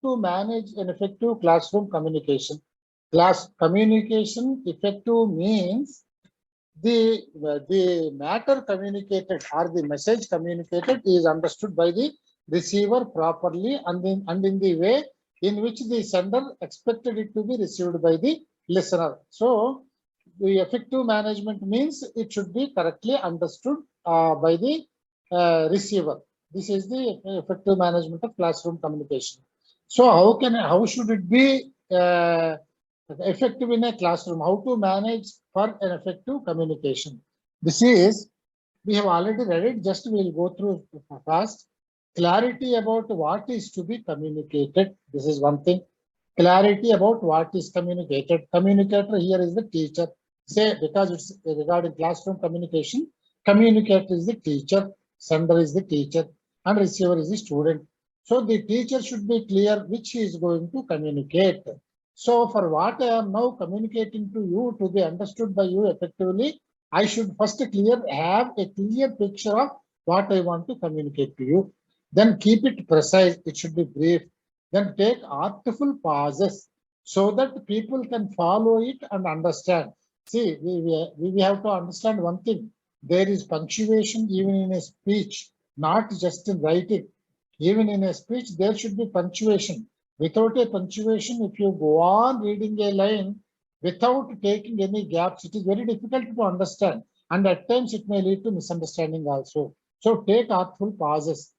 to manage an effective classroom communication? Class communication effective means the matter communicated or the message communicated is understood by the receiver properly and in the way in which the sender expected it to be received by the listener. So the effective management means it should be correctly understood by the receiver. This is the effective management of classroom communication. So how should it be effective in a classroom? How to manage for an effective communication? This is, we have already read it, just we will go through fast. Clarity about what is to be communicated. This is one thing. Clarity about what is communicated. Communicator here is the teacher. Say, because it's regarding classroom communication, communicator is the teacher, sender is the teacher, and receiver is the student. So the teacher should be clear which he is going to communicate. So for what I am now communicating to you to be understood by you effectively, I should first have a clear picture of what I want to communicate to you. Then keep it precise. It should be brief. Then take artful pauses so that people can follow it and understand. See, we have to understand one thing. There is punctuation even in a speech, not just in writing. Even in a speech, there should be punctuation. Without a punctuation, if you go on reading a line without taking any gaps, it is very difficult to understand. And at times, it may lead to misunderstanding also. So take artful pauses.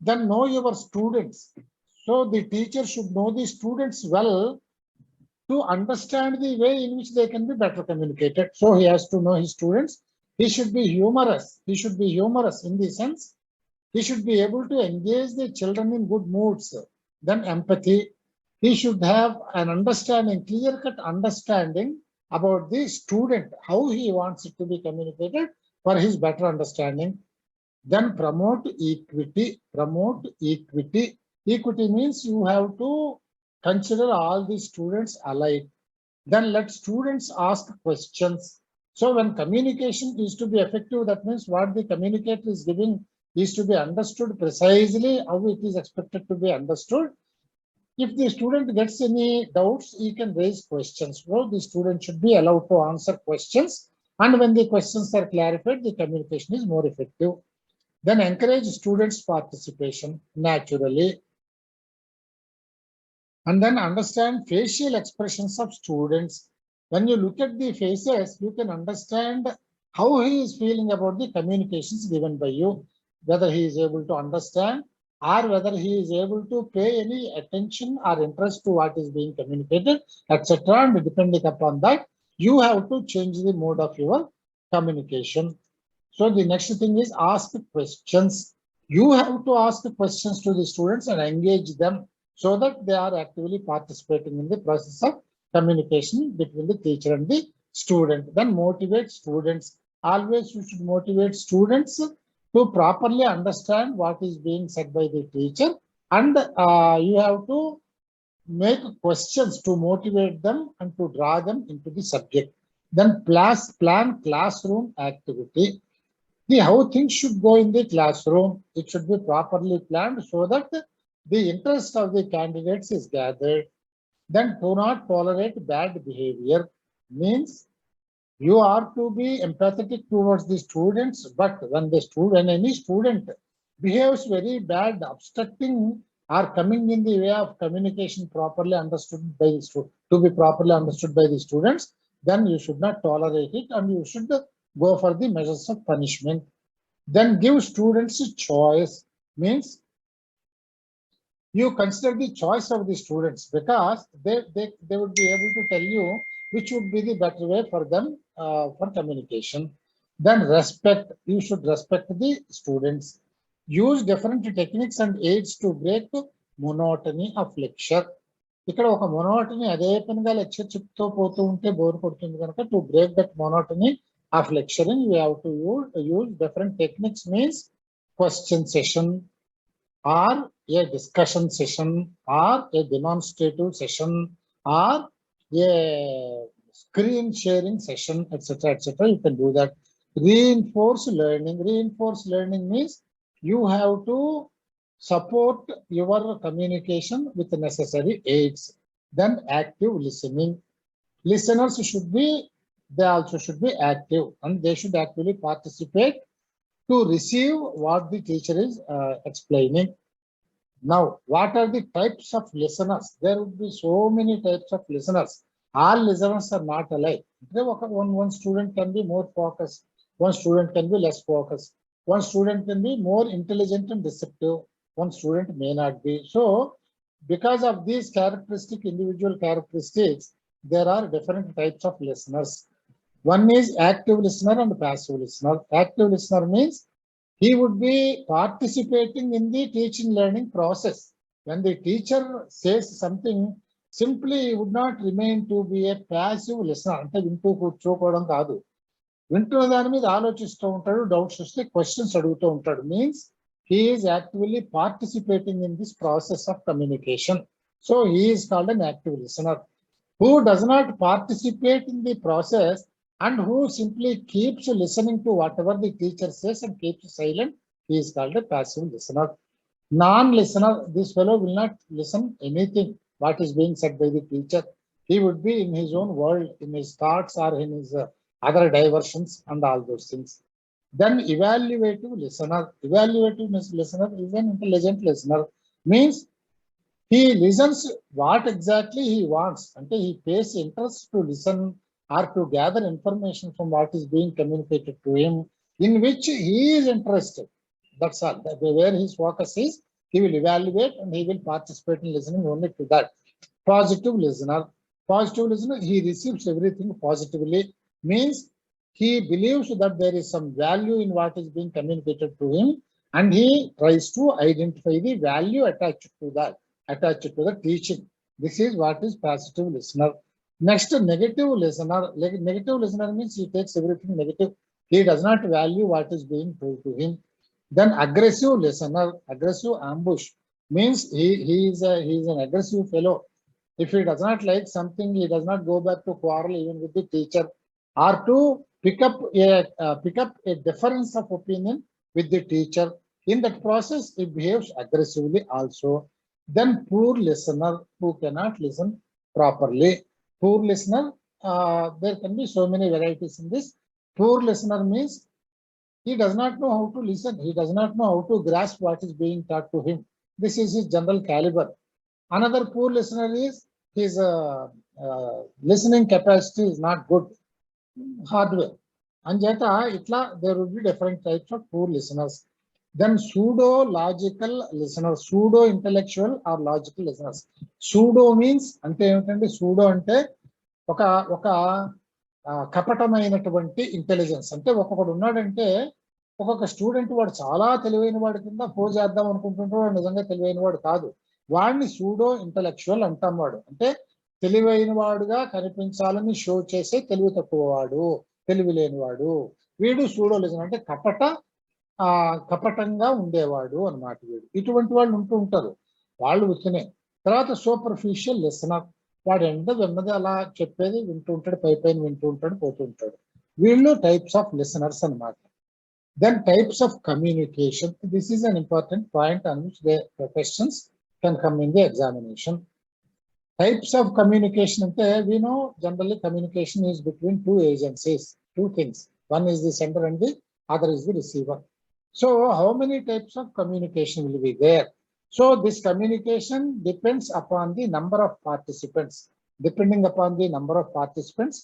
Then know your students. So the teacher should know the students well to understand the way in which they can be better communicated. So he has to know his students. He should be humorous. He should be humorous in the sense he should be able to engage the children in good moods. Then empathy. He should have an understanding, clear-cut understanding about the student, how he wants it to be communicated for his better understanding. Then promote equity. Promote equity. Equity means you have to consider all the students alike. Then let students ask questions. So when communication is to be effective, that means what the communicator is giving is to be understood precisely how it is expected to be understood. If the student gets any doubts, he can raise questions. So the student should be allowed to answer questions. And when the questions are clarified, the communication is more effective. Then encourage students' participation naturally. And then understand facial expressions of students. When you look at the faces, you can understand how he is feeling about the communications given by you, whether he is able to understand or whether he is able to pay any attention or interest to what is being communicated, etc. And depending upon that, you have to change the mode of your communication. So the next thing is ask questions. You have to ask questions to the students and engage them so that they are actively participating in the process of communication between the teacher and the student. Then motivate students. Always you should motivate students to properly understand what is being said by the teacher, and you have to make questions to motivate them and to draw them into the subject. Then plan classroom activity. How things should go in the classroom. It should be properly planned so that the interest of the candidates is gathered. Then do not tolerate bad behavior. Means you are to be empathetic towards the students, but when any student behaves very bad, obstructing or coming in the way of communication properly understood by the to be properly understood by the students, then you should not tolerate it and you should go for the measures of punishment. Then give students a choice. Means you consider the choice of the students because they would be able to tell you which would be the better way for them for communication. Then respect. You should respect the students. Use different techniques and aids to break monotony of lecture. ఇక్కడ ఒక మొనోటనీ అదే పనిగా lecture చెప్తూ పోతూ ఉంటే bore కొడుతుంది కనుక to break that monotony of lecturing you have to use different techniques. Means question session or a discussion session or a demonstrative session or a screen sharing session, etc., etc. You can do that. Reinforce learning. Reinforce learning means you have to support your communication with the necessary aids. Then active listening. Listeners should be, they also should be active and they should actively participate to receive what the teacher is explaining. Now, what are the types of listeners? There would be so many types of listeners. All listeners are not alike. One student can be more focused, one student can be less focused, one student can be more intelligent and receptive, one student may not be. So, because of these individual characteristics, there are different types of listeners. One is active listener and passive listener. Active listener means he would be participating in the teaching learning process. When the teacher says something, simply he would not remain to be a passive listener. అంటే వింటూ కూర్చోకోవడం కాదు, వింటున్న దాని మీద ఆలోచిస్తూ ఉంటాడు, doubts వస్తే questions అడుగుతూ ఉంటాడు. Means he is actively participating in this process of communication. So he is called an active listener. Who does not participate in the process and who simply keeps listening to whatever the teacher says and keeps silent, he is called a passive listener. Non-listener, this fellow will not listen anything what is being said by the teacher. He would be in his own world, in his thoughts or in his other diversions and all those things. Then evaluative listener. Evaluative listener is an intelligent listener. Means he listens what exactly he wants. And he pays interest to listen or to gather information from what is being communicated to him, in which he is interested. That's all. Where his focus is, he will evaluate and he will participate in listening only to that. Positive listener. Positive listener, he receives everything positively. Means he believes that there is some value in what is being communicated to him and he tries to identify the value attached to that, attached to the teaching. This is what is positive listener. Next, negative listener. Negative listener means he takes everything negative. He does not value what is being told to him. Then aggressive listener. Aggressive ambush means he is an aggressive fellow. If he does not like something, he does not go back to quarrel even with the teacher or to pick up a difference of opinion with the teacher. In that process, he behaves aggressively also. Then poor listener, who cannot listen properly. Poor listener, there can be so many varieties in this. Poor listener means he does not know how to listen. He does not know how to grasp what is being taught to him. This is his general caliber. Another poor listener is his listening capacity is not good. Hardware. Anjata, itla, there will be different types of poor listeners. Then pseudo-logical listeners, pseudo-intellectual or logical listeners. Pseudo means, ante ఏమిటంటే pseudo అంటే ఒక కపటమైనటువంటి intelligence. అంటే ఒక్కొక్కడు ఉన్నాడంటే ఒక్కొక్క student వాడు చాలా తెలివైన వాడి కింద పోజ్ చేద్దాం అనుకుంటుంటే వాడు నిజంగా తెలివైన వాడు కాదు. వాడిని సూడో ఇంటలెక్చువల్ అంటాం. వాడు అంటే తెలివైన వాడుగా కనిపించాలని షో చేసే తెలివి తక్కువ వాడు, తెలివి లేనివాడు. వీడు సూడో లిజన్ అంటే కపటంగా ఉండేవాడు అన్నమాట. వీడు ఇటువంటి వాళ్ళు ఉంటూ ఉంటారు. వాళ్ళు వచ్చినే తర్వాత సూపర్ఫిషియల్ లిసనర్. వాడు విన్నది అలా చెప్పేది వింటూ ఉంటాడు, పైన వింటూ ఉంటాడు, పోతూ ఉంటాడు. వీళ్ళు టైప్స్ ఆఫ్ లిసనర్స్ అన్నమాట. Then types of communication. This is an important point on which the questions can come in the examination. Types of communication. We know generally communication is between two agencies, two things. One is the sender and the other is the receiver. So how many types of communication will be there? So this communication depends upon the number of participants. Depending upon the number of participants,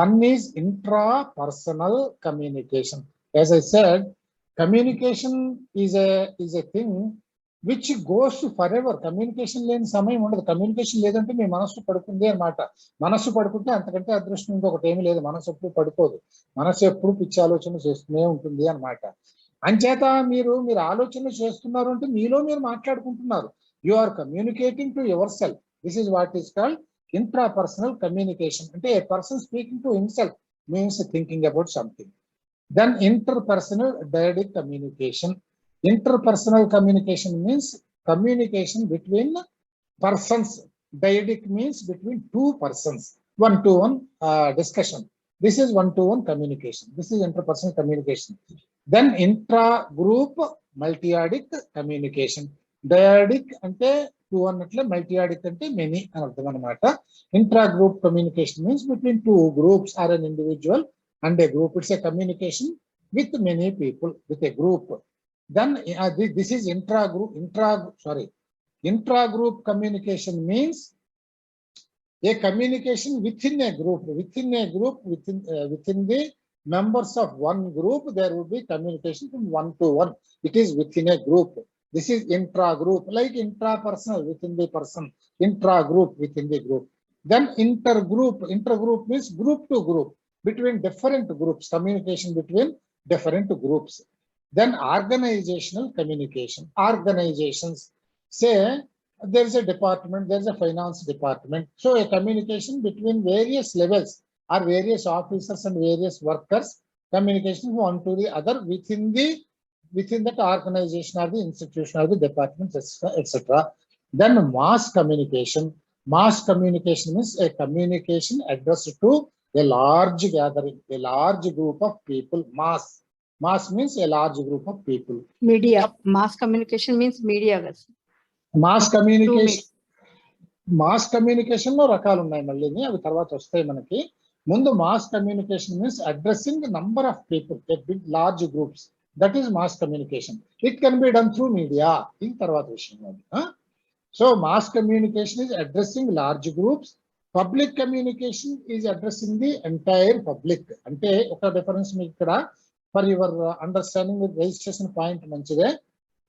one is intrapersonal communication. As I said, communication is a thing which goes forever. Communication లేని సమయం ఉండదు. Communication లేదంటే మీ మనస్సు పడుకుంది అన్నమాట. మనస్సు పడుకుంటే అంతకంటే అదృష్టం ఇంకొకటి ఏమీ లేదు. మనస్సు ఎప్పుడు పడుకోదు. మనస్సు ఎప్పుడు పిచ్చి ఆలోచన చేస్తూనే ఉంటుంది అన్నమాట. అంచేత మీరు ఆలోచనలు చేస్తున్నారు అంటే మీలో మీరు మాట్లాడుకుంటున్నారు. You are communicating to yourself. This is what is called intrapersonal communication. అంటే a person speaking to himself means thinking about something. Then interpersonal dyadic communication. Interpersonal communication means communication between persons. Dyadic means between two persons, one-to-one discussion. This is one-to-one communication. This is interpersonal communication. Then intra-group multi-adic communication. Dyadic ante two annatle, multi-adic ante many అని అర్థం అన్నమాట. Intra-group communication means between two groups or an individual and a group. It's a communication with many people, with a group. Then this is intra-group communication means a communication within a group, within the members of one group, there would be communication from one to one. It is within a group. This is intra-group, like intrapersonal, within the person, intra-group, within the group. Then intergroup means group to group, between different groups, communication between different groups. Then organizational communication. Organizations, say there is a department, there is a finance department. So a communication between various levels or various officers and various workers, communication from one to the other within that organization or the institution or the department, etc. Then mass communication. Mass communication means a communication addressed to a large gathering, a large group of people. Mass means a large group of people. Media. Mass communication means media. Mass communication లో రకాలు ఉన్నాయి, మళ్ళీ అవి తర్వాత వస్తాయి మనకి. ముందు mass communication means addressing number of people, a big large groups, that is mass communication. It can be done through media, ఇది తర్వాత విషయం అది. So mass communication is addressing large groups. Public communication is addressing the entire public. అంటే ఒక difference మీకు ఇక్కడ for your understanding, registration point మంచిదే.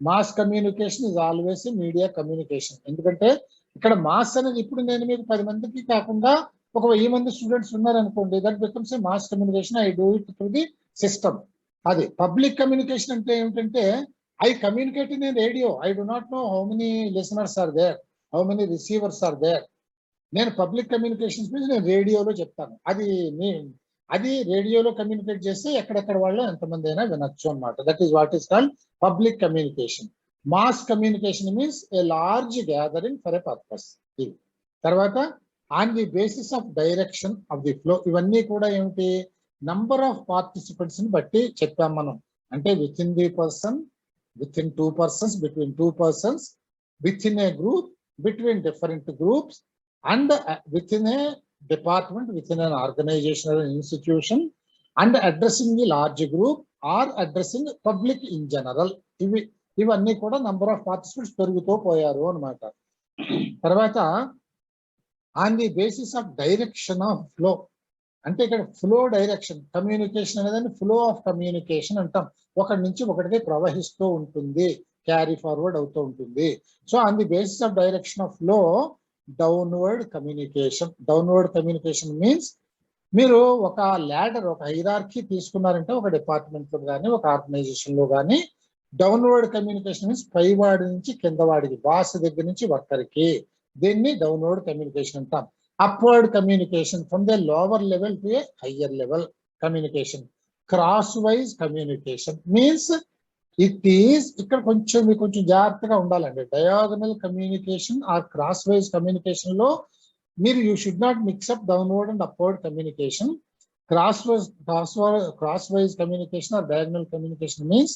Mass communication is always media communication. ఎందుకంటే ఇక్కడ మాస్ అనేది ఇప్పుడు నేను మీకు 10 మందికి కాకుండా ఒక 1000 మంది స్టూడెంట్స్ ఉన్నారనుకోండి, that becomes a mass communication. I do it through the system. అది పబ్లిక్ కమ్యూనికేషన్ అంటే ఏమిటంటే I communicate in a radio. I do not know how many listeners are there, how many receivers are there. నేను public communications మీద నేను రేడియోలో చెప్తాను. అది రేడియోలో కమ్యూనికేట్ చేస్తే ఎక్కడెక్కడ వాళ్ళు ఎంతమంది అయినా వినొచ్చు అన్నమాట. That is what is called public communication. Mass communication means a large gathering for a purpose. ఇది తర్వాత on the basis of direction of the flow. ఇవన్నీ కూడా ఏమిటి, నంబర్ ఆఫ్ పార్టిసిపెంట్స్ ని బట్టి చెప్పాం మనం. అంటే with in the person, with in 2 persons, between 2 persons, within a group, between different groups, and within a department, within an organization or an institution, and addressing the large group or addressing public in general. ఇవన్నీ కూడా number of participants పెరుగుతూ పోయారు అనమాట. తర్వాత on the basis of direction of flow. అంటే ఇక్కడ flow direction, communication అనేది flow of communication అంటాం. ఒకటి నుంచి ఒకటికి ప్రవహిస్తూ ఉంటుంది, క్యారీ ఫార్వర్డ్ అవుతూ ఉంటుంది. So on the basis of direction of flow, downward communication. Downward communication means మీరు ఒక ల్యాడర్, ఒక హైరార్కీ తీసుకున్నారంటే ఒక డిపార్ట్మెంట్ లో కానీ ఒక ఆర్గనైజేషన్ లో కానీ, డౌన్వర్డ్ కమ్యూనికేషన్ మీన్స్ పైవాడి నుంచి కిందవాడికి, బాస్ దగ్గర నుంచి వర్కర్కి, దీన్ని డౌన్వర్డ్ కమ్యూనికేషన్ అంటాం. Upward communication from the lower level to A higher level communication. Cross wise communication means it is, ఇక్కడ మీకు కొంచెం జాగ్రత్తగా ఉండాలండి. Diagonal communication or cross wise communication లో మీరు you should not mix up downward and upward communication. Cross wise communication or diagonal communication means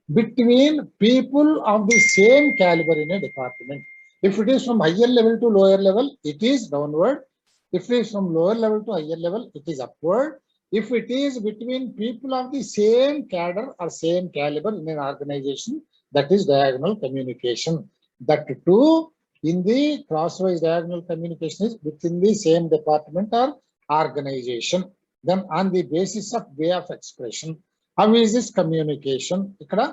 between people of the same caliber in a department. If it is from higher level to lower level, it is downward. If it is from lower level to higher level, it is upward. If it is between people of the same cadre or same caliber in an organization, that is diagonal communication. That too, in the crosswise diagonal communication is within the same department or organization. Then on the basis of way of expression, how is this communication? Ikkada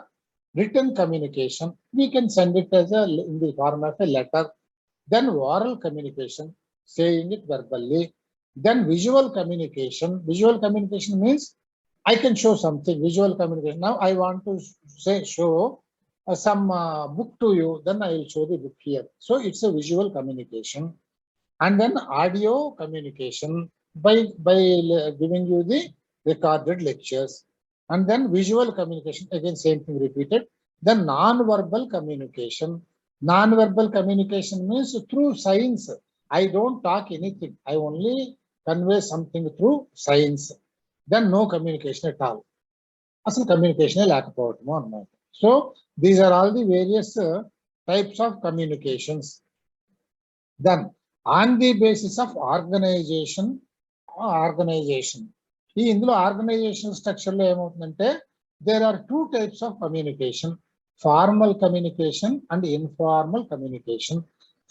written communication, we can send it as in the form of a letter. Then oral communication, saying it verbally. Then visual communication. Visual communication means I can show something. Visual communication. Now I want to show some book to you. Then I will show the book here. So it's a visual communication. And then audio communication by giving you the recorded lectures. And then visual communication, again same thing repeated. Then non-verbal communication. Non-verbal communication means through signs. I don't talk anything, I only convey something through signs. then no communication at all. అసలు కమ్యూనికేషనే లేకపోవటము అన్నమాట. So these are all the various types of communications. Then on the basis of organization ఈ ఇందులో organisation structure లో ఏమవుతుందంటే there are two types of communication, formal communication and informal communication.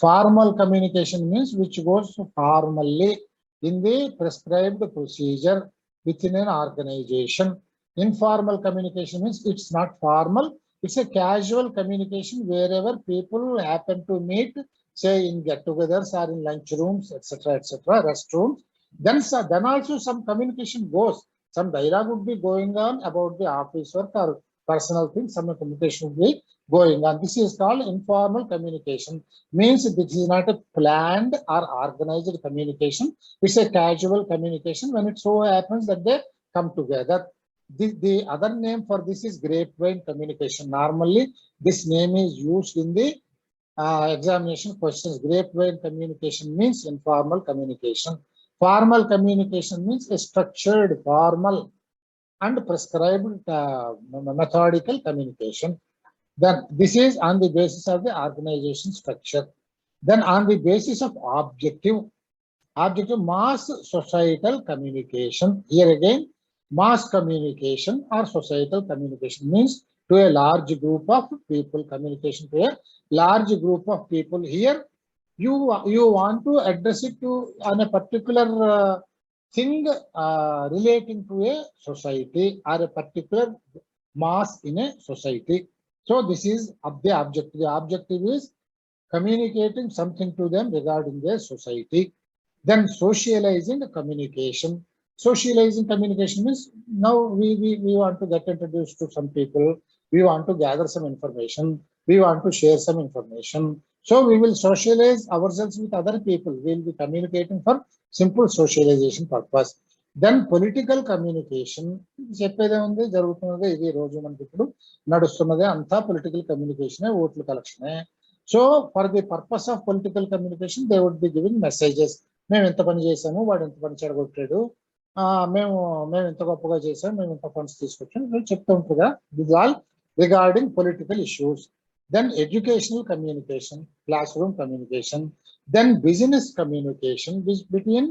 Formal communication means which goes formally in the prescribed procedure within an organization. Informal communication means it's not formal, it's a casual communication wherever people happen to meet, say in get-togethers or in lunch rooms, etc., restrooms. Then also some communication goes. Some dialogue would be going on about the office work or personal things. Some communication would be going on. This is called informal communication. Means this is not a planned or organized communication. It's a casual communication when it so happens that they come together. The other name for this is grapevine communication. Normally, this name is used in the examination questions. Grapevine communication means informal communication. Formal communication means a structured, formal, and prescribed methodical communication. Then this is on the basis of the organization structure. Then on the basis of objective mass societal communication. Here again, mass communication or societal communication means to a large group of people, communication to a large group of people. Here you want to address it to on a particular thing relating to a society or a particular mass in a society. So this is the objective. The objective is communicating something to them regarding their society. Then socializing communication. Socializing communication means now we want to get introduced to some people. We want to gather some information. We want to share some information. So we will socialize ourselves with other people. We will be communicating for simple socialization purpose. Then political communication. చెప్పేదే ఉంది, జరుగుతున్నదే ఇది రోజు మనకి ఇప్పుడు నడుస్తున్నదే అంతా political communication, ఓట్ల కలెక్షనే. So for the purpose of political communication they would be giving messages. మేము ఎంత పని చేసాము, వాడు ఎంత పని చెడగొట్టాడు, మేము ఎంత గొప్పగా చేసాం, మేము ఎంత ఫండ్స్ తీసుకొచ్చాం, చెప్తూ ఉంటుందా. This all regarding political issues. Then educational communication, classroom communication. Then business communication between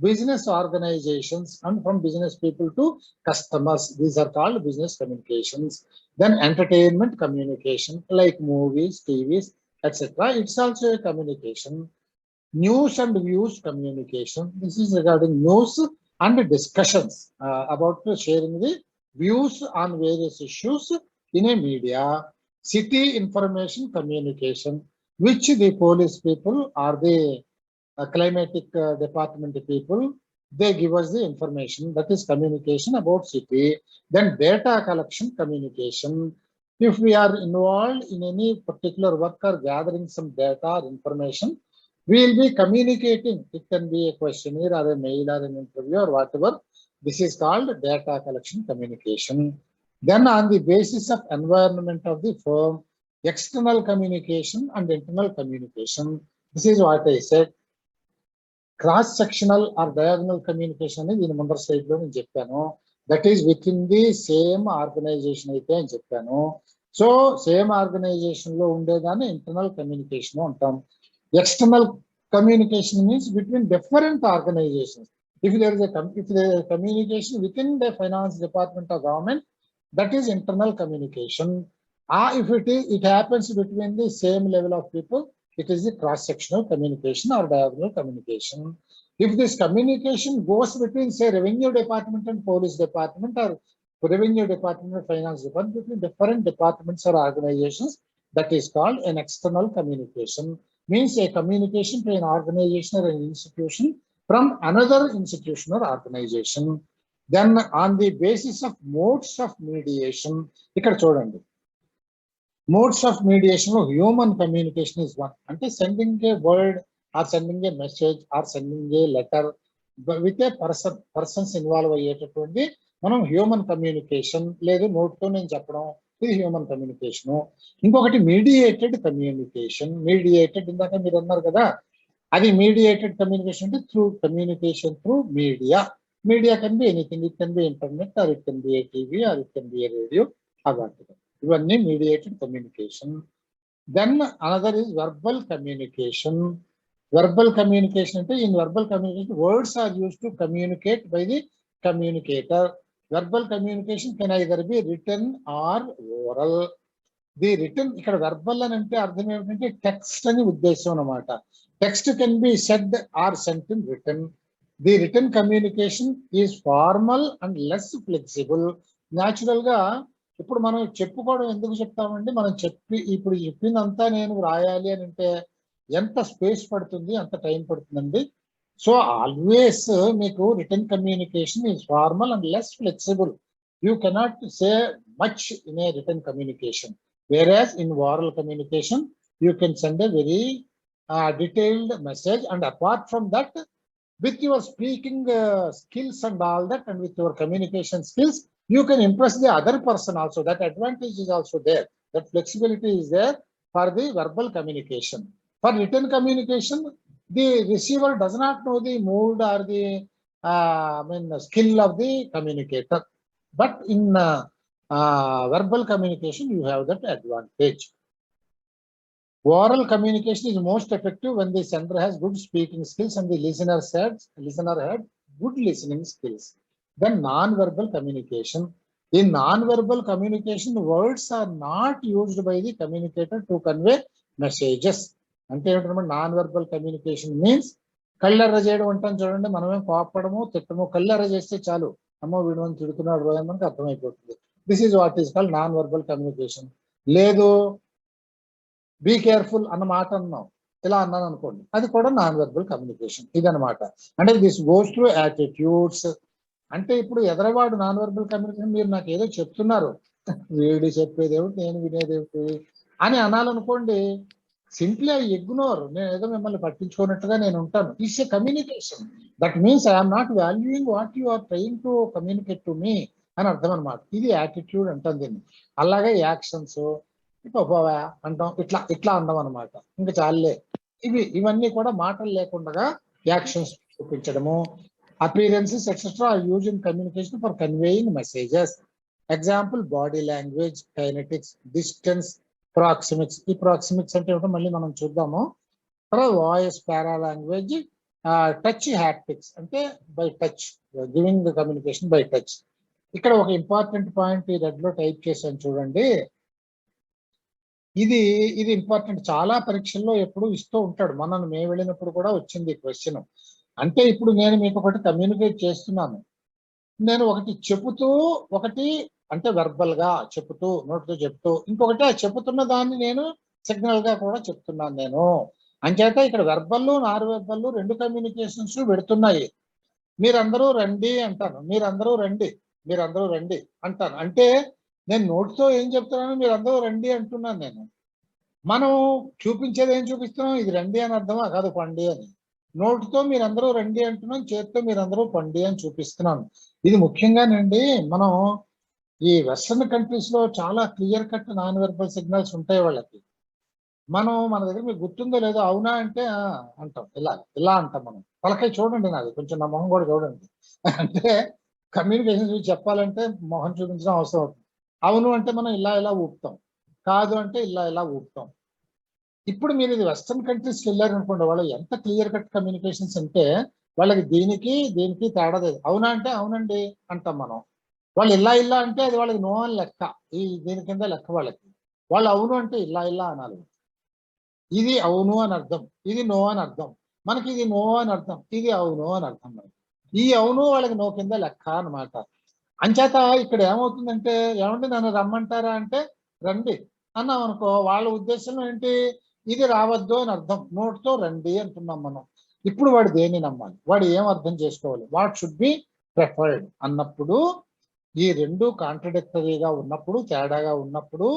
business organizations and from business people to customers. These are called business communications. Then entertainment communication like movies, TVs, etc. It's also a communication. News and views communication. This is regarding news and discussions about sharing the views on various issues in a media. City information communication, which the police people or the climatic department people, they give us the information. That is communication about city. Then data collection communication. If we are involved in any particular work or gathering some data or information, we will be communicating. It can be a questionnaire or a mail or an interview or whatever. This is called data collection communication. Then on the basis of environment of the firm, external communication and internal communication. This is what I said. Cross-sectional or diagonal communication is in ముందర slide లో నేను చెప్పాను. That is within the same organization అయితే అని చెప్పాను. So same organisation లో ఉండేదాన్ని internal communication అంటాం. External communication means between different organizations. If there is a communication within the finance department of government, that is internal communication. If it happens between the same level of people, it is the cross-sectional communication or diagonal communication. If this communication goes between, say, revenue department and police department, or revenue department and finance department, between different departments or organizations, that is called an external communication. Means a communication to an organization or an institution from another institution or organization. Then on the basis of modes of mediation, ఇక్కడ చూడండి, modes of mediation of human communication is one. అంటే sending a word or sending a message or sending a letter with a persons involve అయ్యేటటువంటి మనం human communication లేదు నోట్తో నేను చెప్పడం, ఇది human communication. ఇంకొకటి మీడియేటెడ్ కమ్యూనికేషన్. మీడియేటెడ్ ఇందాక మీరు అన్నారు కదా, అది మీడియేటెడ్ కమ్యూనికేషన్ అంటే through communication through media. Media can be anything. It can be internet, or it can be a TV, or it can be a radio. Ivanni mediated communication. Then another is verbal communication. Verbal communication, in verbal communication, words are used to communicate by the communicator. Verbal communication can either be written or oral. The written, ఇక్కడ verbal అని అంటే అర్థం ఏమిటంటే text అని ఉద్దేశం అన్నమాట. Text can be said or sent in written. The written communication is formal and less flexible. Natural గా ఇప్పుడు మనం చెప్పుకోవడం ఎందుకు చెప్తామండి, మనం ఇప్పుడు చెప్పిందంతా నేను రాయాలి అని అంటే ఎంత స్పేస్ పడుతుంది, అంత టైం పడుతుందండి. సో ఆల్వేస్ మీకు written communication is formal and less flexible. You cannot say much in a written communication. Whereas in oral communication, you can send a very detailed message, and apart from that, with your speaking skills and all that, and with your communication skills, you can impress the other person also. That advantage is also there. That flexibility is there for the verbal communication. For written communication, the receiver does not know the mood or the skill of the communicator. But in verbal communication, you have that advantage. Oral communication is most effective when the sender has good speaking skills and the listener had good listening skills. Then non-verbal communication. In non-verbal communication, words are not used by the communicator to convey messages. అంటే non-verbal communication means కళ్ళెర్ర చేయడం అంటాం చూడండి. మనమే కోపడము, తిట్టము, కళ్ళెర్ర చేస్తే చాలు, అమ్మో వీడు అని తిడుతున్నాడు అని మనకు అర్థమైపోతుంది. This is what is called non-verbal communication. లేదు, బీ కేర్ఫుల్ అన్న మాట అన్నాం, ఇలా అన్నాను అనుకోండి, అది కూడా non-verbal communication. ఇదన్నమాట. అంటే దిస్ గోస్ టు యాటిట్యూడ్స్. అంటే ఇప్పుడు ఎదరవాడు non-verbal communication, మీరు నాకు ఏదో చెప్తున్నారు, వీడి చెప్పేదేమిటి నేను వినేదేమిటి అని అనాలనుకోండి, సింప్లీ ఐ ఇగ్నోర్, నేను ఏదో మిమ్మల్ని పట్టించుకున్నట్టుగా నేను ఉంటాను. It's a communication. That means I'm not valuing what you are trying to communicate to me అని అర్థం అనమాట. ఇది యాటిట్యూడ్ అంటాం దీన్ని. అలాగే యాక్షన్స్ అంటాం, ఇట్లా అంటాం అనమాట. ఇంకా చాలే, ఇవన్నీ కూడా మాటలు లేకుండా యాక్షన్స్ చూపించడము. Appearances etcetera are used in communication for conveying messages. Example body language, kinetics, distance, proxemics. ఈ ప్రాక్సిమిక్స్ అంటే ఏమిటో మళ్ళీ మనం చూద్దాము. తర్వాత voice, paralanguage, touch, haptics అంటే by touch, giving the communication by touch. ఇక్కడ ఒక ఇంపార్టెంట్ పాయింట్ ఈ రెడ్ లో టైప్ చేశాను చూడండి. ఇది ఇంపార్టెంట్. చాలా పరీక్షల్లో ఎప్పుడు ఇస్తూ ఉంటాడు. మేము వెళ్ళినప్పుడు కూడా వచ్చింది క్వశ్చన్. అంటే ఇప్పుడు నేను మీకు ఒకటి కమ్యూనికేట్ చేస్తున్నాను, నేను ఒకటి చెబుతూ, ఒకటి అంటే వెర్బల్ గా చెబుతూ, నోటితో చెప్తూ, ఇంకొకటి చెబుతున్న దాన్ని నేను సిగ్నల్ గా కూడా చెప్తున్నాను నేను. అంచేత ఇక్కడ వెర్బల్, నాన్ వెర్బల్ రెండు కమ్యూనికేషన్స్ పెడుతున్నాయి. మీరందరూ రండి అంటాను, మీరందరూ రండి అంటాను. అంటే నేను నోటితో ఏం చెప్తున్నాను, మీరందరూ రండి అంటున్నాను నేను. మనం చూపించేది ఏం చూపిస్తున్నాం, ఇది రండి అని అర్థమా కాదు, పండి అని. నోటితో మీరందరూ రండి అంటున్నాం, చేతితో మీరందరూ పండి అని చూపిస్తున్నాను. ఇది ముఖ్యంగానండి, మనం ఈ వెస్టర్న్ కంట్రీస్ లో చాలా clear cut non verbal signals ఉంటాయి వాళ్ళకి. మన దగ్గర మీకు గుర్తుందో లేదో, అవునా అంటే అంటాం, ఇలా అంటాం మనం. తలకాయ చూడండి నాది, కొంచెం నా మొహం కూడా చూడండి. అంటే కమ్యూనికేషన్ చెప్పాలంటే మొహం చూపించడం అవసరం అవుతుంది. అవును అంటే మనం ఇలా ఊపుతాం, కాదు అంటే ఇలా ఊపుతాం. ఇప్పుడు మీరు ఇది వెస్టర్న్ కంట్రీస్కి వెళ్ళారనుకోండి, వాళ్ళు ఎంత క్లియర్ కట్ కమ్యూనికేషన్స్ అంటే వాళ్ళకి దీనికి తేడా లేదు. అవునా అంటే అవునండి అంటాం మనం. వాళ్ళు ఇలా అంటే అది వాళ్ళకి నో అని లెక్క, దీని కింద లెక్క వాళ్ళకి. వాళ్ళు అవును అంటే ఇలా అనాలి. ఇది అవును అని అర్థం, ఇది నో అని అర్థం. మనకి ఇది నో అని అర్థం, ఇది అవును అని అర్థం. మనకి ఈ అవును వాళ్ళకి నో కింద లెక్క అన్నమాట. అంచేత ఇక్కడ ఏమవుతుందంటే, ఏమంటే నన్ను రమ్మంటారా అంటే రండి అన్నాం అనుకో, వాళ్ళ ఉద్దేశం ఏంటి, ఇది రావద్దు అని అర్థం. నోటితో రండి అంటున్నాం మనం. ఇప్పుడు వాడు దేన్ని నమ్మాలి, వాడు ఏం అర్థం చేసుకోవాలి, వాట్ షుడ్ బి ప్రిఫర్డ్ అన్నప్పుడు, ఈ రెండు కాంట్రడిక్టరీగా ఉన్నప్పుడు, తేడాగా ఉన్నప్పుడు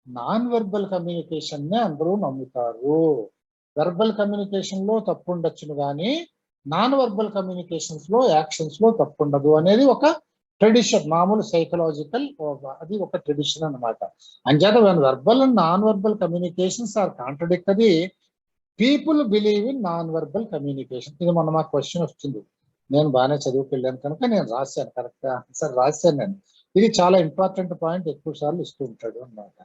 నాన్ వెర్బల్ కమ్యూనికేషన్ నే అందరూ నమ్ముతారు. వెర్బల్ కమ్యూనికేషన్ లో తప్పు ఉండొచ్చును కానీ నాన్ వెర్బల్ కమ్యూనికేషన్స్ లో, యాక్షన్స్ లో తప్పు ఉండదు అనేది ఒక ట్రెడిషన్, మామూలు సైకలాజికల్, అది ఒక ట్రెడిషన్ అన్నమాట. అంచేత verbal and non verbal communications are contradictory, people believe in non verbal communication. ఇది మొన్న మా క్వశ్చన్ వచ్చింది, నేను బాగానే చదువుకెళ్ళాను కనుక నేను రాశాను, కరెక్ట్ ఆన్సర్ రాశాను నేను. ఇది చాలా ఇంపార్టెంట్ పాయింట్, ఎక్కువ సార్లు ఇస్తూ ఉంటాడు అన్నమాట.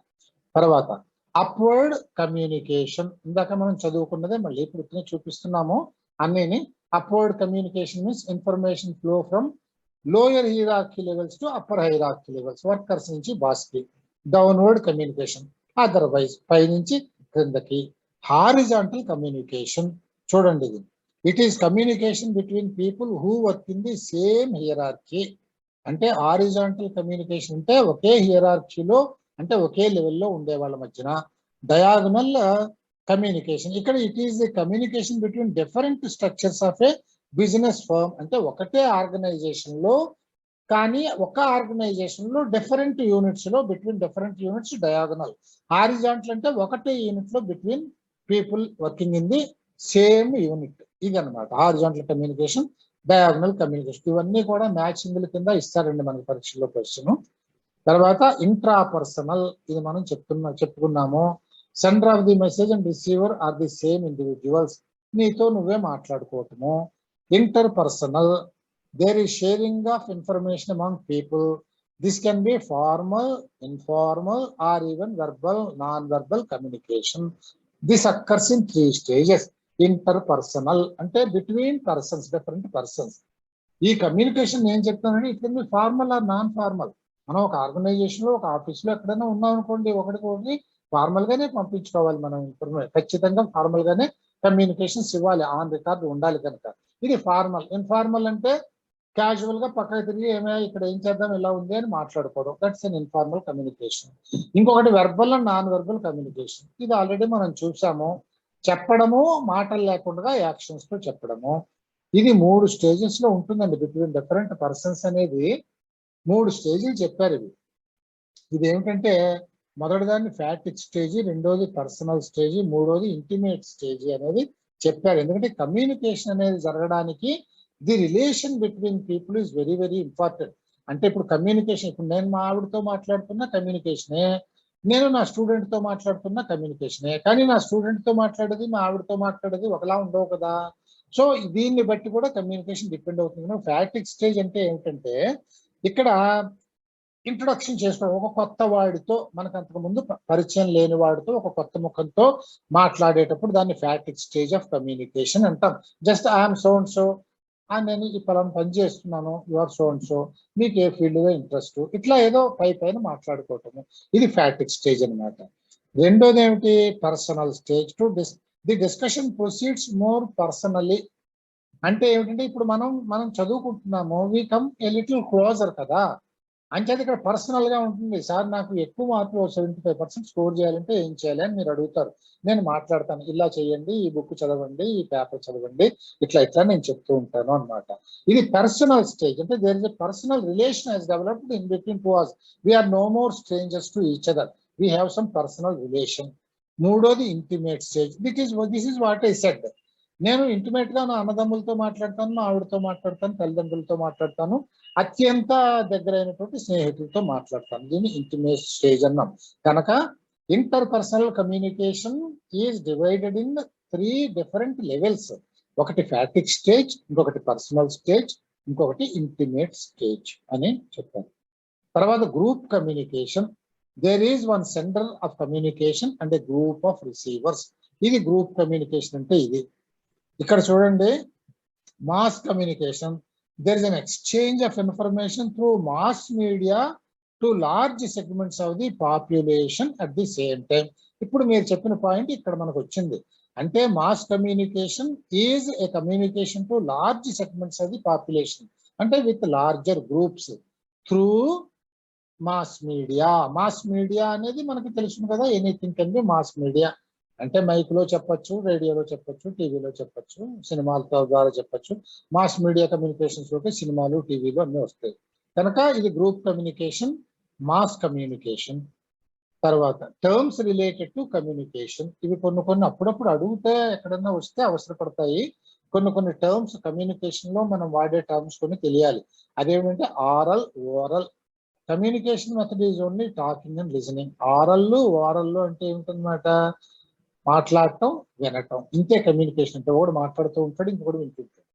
తర్వాత అప్వర్డ్ కమ్యూనికేషన్, ఇందాక మనం చదువుకున్నదే మళ్ళీ ఇప్పుడు చూపిస్తున్నాము అన్నిని. Upward communication means information flow from lower hierarchy levels to upper hierarchy levels, workers నుంచి బాస్ కి. డౌన్వర్డ్ కమ్యూనికేషన్ అదర్వైజ్, పై నుంచి క్రిందకి. హారిజాంటల్ కమ్యూనికేషన్ చూడండి ఇది, it is communication between people who work in the same hierarchy. అంటే horizontal communication అంటే ఒకే హియరార్కీలో, అంటే ఒకే లెవెల్లో ఉండే వాళ్ళ మధ్యన. డయాగనల్ కమ్యూనికేషన్, ఇక్కడ it is the communication between different structures of a business firm. అంటే ఒకటే ఆర్గనైజేషన్ లో కానీ ఒక ఆర్గనైజేషన్ లో డిఫరెంట్ యూనిట్స్ లో, between different units diagonal. Horizontal అంటే ఒకటే యూనిట్ లో between people working in the same unit, ఇది అనమాట హారిజాంటల్ కమ్యూనికేషన్, డయాగనల్ కమ్యూనికేషన్. ఇవన్నీ కూడా మ్యాచింగ్ల కింద ఇస్తారండి మనకి పరీక్షలో క్వశ్చన్. తర్వాత ఇంట్రాపర్సనల్, ఇది మనం చెప్పుకున్నాము. Sender of the message and receiver are the same individuals, నీతో నువ్వే మాట్లాడుకోవటము. Interpersonal, there is sharing of information among people. This can be formal, informal, or even verbal, non-verbal communication. This occurs in 3 stages. Interpersonal అంటే between persons, different persons. ఈ communication నేను చెప్తానండి, it can be formal or non formal. మనం ఒక organization లో, ఒక office లో ఎక్కడైనా ఉన్నాం అనుకోండి, ఒకటి ఫార్మల్ గానే పంపించుకోవాలి మనం ఇన్ఫర్మేషన్, ఖచ్చితంగా ఫార్మల్ గానే కమ్యూనికేషన్స్ ఇవ్వాలి, ఆన్ రికార్డ్ ఉండాలి కనుక. ఇది ఫార్మల్. ఇన్ఫార్మల్ అంటే క్యాజువల్ గా పక్కన తిరిగి ఏమైనా ఇక్కడ ఏం చేద్దాం ఇలా ఉంది అని మాట్లాడుకోవడం, దట్స్ అన్ ఇన్ఫార్మల్ కమ్యూనికేషన్. ఇంకొకటి verbal and non verbal communication, ఇది ఆల్రెడీ మనం చూసాము. చెప్పడము, మాటలు లేకుండా యాక్షన్స్ తో చెప్పడము. ఇది 3 స్టేజెస్ లో ఉంటుందండి, బిట్వీన్ డిఫరెంట్ పర్సన్స్ అనేది 3 స్టేజీలు చెప్పారు ఇవి. ఇది ఏమిటంటే మొదటి దాన్ని ఫ్యాటిక్ స్టేజ్, రెండోది పర్సనల్ స్టేజ్, మూడోది ఇంటిమేట్ స్టేజ్ అనేది చెప్పారు. ఎందుకంటే కమ్యూనికేషన్ అనేది జరగడానికి the relation between people is very very important. అంటే ఇప్పుడు కమ్యూనికేషన్, ఇప్పుడు నేను మా ఆవిడతో మాట్లాడుతున్న కమ్యూనికేషనే, నేను నా స్టూడెంట్ తో మాట్లాడుతున్న కమ్యూనికేషనే. కానీ నా స్టూడెంట్ తో మాట్లాడేది, మా ఆవిడతో మాట్లాడేది ఒకలా ఉండవు కదా. సో దీన్ని బట్టి కూడా కమ్యూనికేషన్ డిపెండ్ అవుతుంది. ఫ్యాటిక్ స్టేజ్ అంటే ఏమిటంటే ఇక్కడ ఇంట్రొడక్షన్ చేసుకోవడం, ఒక కొత్త వాడితో, మనకు అంతకు ముందు పరిచయం లేని వాడితో ఒక కొత్త ముఖంతో మాట్లాడేటప్పుడు దాన్ని ఫ్యాటిక్ స్టేజ్ ఆఫ్ కమ్యూనికేషన్ అంటాం. Just I'm so and so, నేను ఈ పలానా పని చేస్తున్నాను, యువర్ సో అండ్ సో, మీకు ఏ ఫీల్డ్ లో ఇంట్రెస్ట్, ఇట్లా ఏదో పైన మాట్లాడుకోవటము, ఇది ఫ్యాటిక్ స్టేజ్ అనమాట. రెండోది ఏమిటి, personal stage. The discussion proceeds more personally. అంటే ఏమిటంటే ఇప్పుడు మనం చదువుకుంటున్నాము, we come a little closer కదా, అంచేది ఇక్కడ పర్సనల్ గా ఉంటుంది. సార్ నాకు ఎక్కువ మార్కులు 75% స్కోర్ చేయాలంటే ఏం చేయాలి అని మీరు అడుగుతారు, నేను మాట్లాడతాను, ఇలా చేయండి, ఈ బుక్ చదవండి, ఈ పేపర్ చదవండి, ఇట్లా నేను చెప్తూ ఉంటాను అన్నమాట. ఇది పర్సనల్ స్టేజ్. అంటే there is a personal relation has developed in between two us. we are no more strangers to each other, we have some personal relation. మూడోది intimate stage. This is what I said. నేను intimate గా నా అన్నదమ్ములతో మాట్లాడతాను, మా ఆవిడతో మాట్లాడతాను, తల్లిదండ్రులతో మాట్లాడతాను, అత్యంత దగ్గరైనటువంటి స్నేహితులతో మాట్లాడతాను. దీన్ని ఇంటిమేట్ స్టేజ్ అన్నాం. కనుక interpersonal communication is divided in 3 different levels. ఒకటి ఫ్యాటిక్ స్టేజ్, ఇంకొకటి పర్సనల్ స్టేజ్, ఇంకొకటి ఇంటిమేట్ స్టేజ్ అని చెప్పారు. తర్వాత group communication. There is one centre of communication and a group of receivers. ఇది గ్రూప్ కమ్యూనికేషన్ అంటే ఇది. ఇక్కడ చూడండి, mass communication, there is an exchange of information through mass media to large segments of the population at the same time. ఇప్పుడు మీరు చెప్పిన point ఇక్కడ మనకు వచ్చింది. అంటే mass communication is a communication to large segments of the population, అంటే with larger groups through mass media. Mass media అనేది మనకి తెలుసు కదా, anything can be mass media. అంటే మైక్లో చెప్పొచ్చు, రేడియోలో చెప్పొచ్చు, టీవీలో చెప్పొచ్చు, సినిమాలతో ద్వారా చెప్పొచ్చు. మాస్ మీడియా కమ్యూనికేషన్స్ లోకి సినిమాలు, టీవీలు అన్నీ వస్తాయి. కనుక ఇది గ్రూప్ కమ్యూనికేషన్, మాస్ కమ్యూనికేషన్. తర్వాత టర్మ్స్ రిలేటెడ్ టు కమ్యూనికేషన్. ఇవి కొన్ని అప్పుడప్పుడు అడిగితే ఎక్కడన్నా వస్తే అవసరపడతాయి. కొన్ని టర్మ్స్ కమ్యూనికేషన్ లో మనం వాడే టర్మ్స్ కొన్ని తెలియాలి. అదేమిటంటే aural, oral. Communication method is only talking and listening. Oral అంటే ఏమిటన్నమాట, మాట్లాడటం, వినటం, ఇంతే కమ్యూనికేషన్. అంటే ఒకడు మాట్లాడుతూ ఉంటాడు, ఇంకొకడు వింటుంటాడు.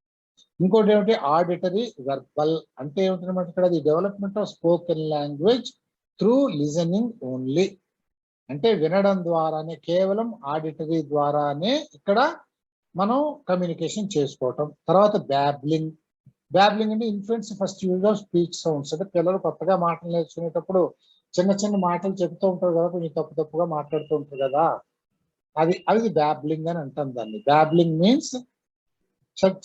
ఇంకోటి ఏమిటి ఆడిటరీ వెర్బల్ అంటే ఏమిటనమాట ఇక్కడ the development of spoken language through listening only అంటే వినడం ద్వారానే కేవలం ఆడిటరీ ద్వారానే ఇక్కడ మనం కమ్యూనికేషన్ చేసుకోవటం. తర్వాత బ్యాబ్లింగ్ అంటే influence first use of speech sounds అంటే పిల్లలు కొత్తగా మాటలు నేర్చుకునేటప్పుడు చిన్న చిన్న మాటలు చెప్తూ ఉంటారు కదా, కొంచెం తప్పుగా మాట్లాడుతూ ఉంటారు కదా, అది బ్యాబ్లింగ్ అని అంటాం దాన్ని. బ్యాబ్లింగ్ మీన్స్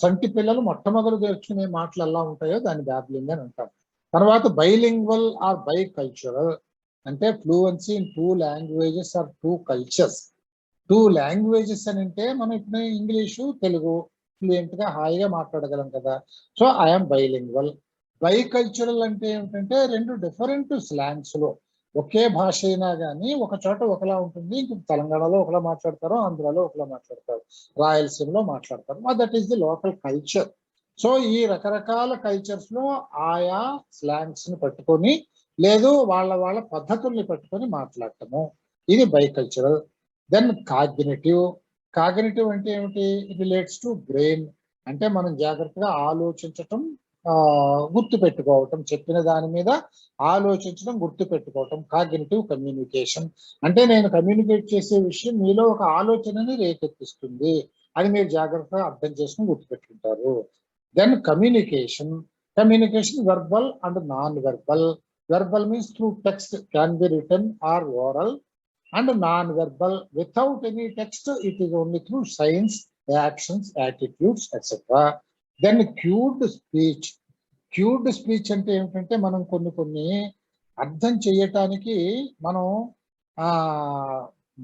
చంటి పిల్లలు మొట్టమొదలు నేర్చుకునే మాటలు ఎలా ఉంటాయో దాన్ని బ్యాబ్లింగ్ అని అంటాం. తర్వాత బైలింగ్వల్ ఆర్ బై కల్చరల్ అంటే fluency in 2 languages or 2 cultures. 2 languages అని అంటే మనం ఇప్పుడు ఇంగ్లీషు తెలుగు ఫ్లూయెంట్ గా హాయిగా మాట్లాడగలం కదా, so I'm bilingual. By cultural అంటే ఏమిటంటే 2 డిఫరెంట్ స్లాంగ్స్ లో ఒకే భాష అయినా కానీ ఒక చోట ఒకలా ఉంటుంది, ఇంక తెలంగాణలో ఒకలా మాట్లాడతారు, ఆంధ్రాలో ఒకలా మాట్లాడతారు, రాయలసీమలో మాట్లాడతారు. That is the local culture. So ఈ రకరకాల కల్చర్స్ లో ఆయా స్లాంగ్స్ ని పట్టుకొని లేదు వాళ్ళ పద్ధతుల్ని పట్టుకొని మాట్లాడటము, ఇది బైకల్చరల్. దెన్ కాగ్నిటివ్ అంటే ఏమిటి? ఇట్ రిలేట్స్ టు బ్రెయిన్ అంటే మనం జాగ్రత్తగా ఆలోచించటం, గుర్తు పెట్టుకోవటం, చెప్పిన దాని మీద ఆలోచించడం, గుర్తు పెట్టుకోవటం. కాగ్నిటివ్ కమ్యూనికేషన్ అంటే నేను కమ్యూనికేట్ చేసే విషయం మీలో ఒక ఆలోచనని రేకెత్తిస్తుంది, అది మీరు జాగ్రత్తగా అర్థం చేసుకుని గుర్తుపెట్టుకుంటారు. Then communication verbal and non verbal. Verbal means through text can be written or oral, and non-verbal without any text it is only through signs, actions, attitudes, etc. Then cued speech అంటే ఏమిటంటే మనం కొన్ని అర్థం చేయటానికి మనం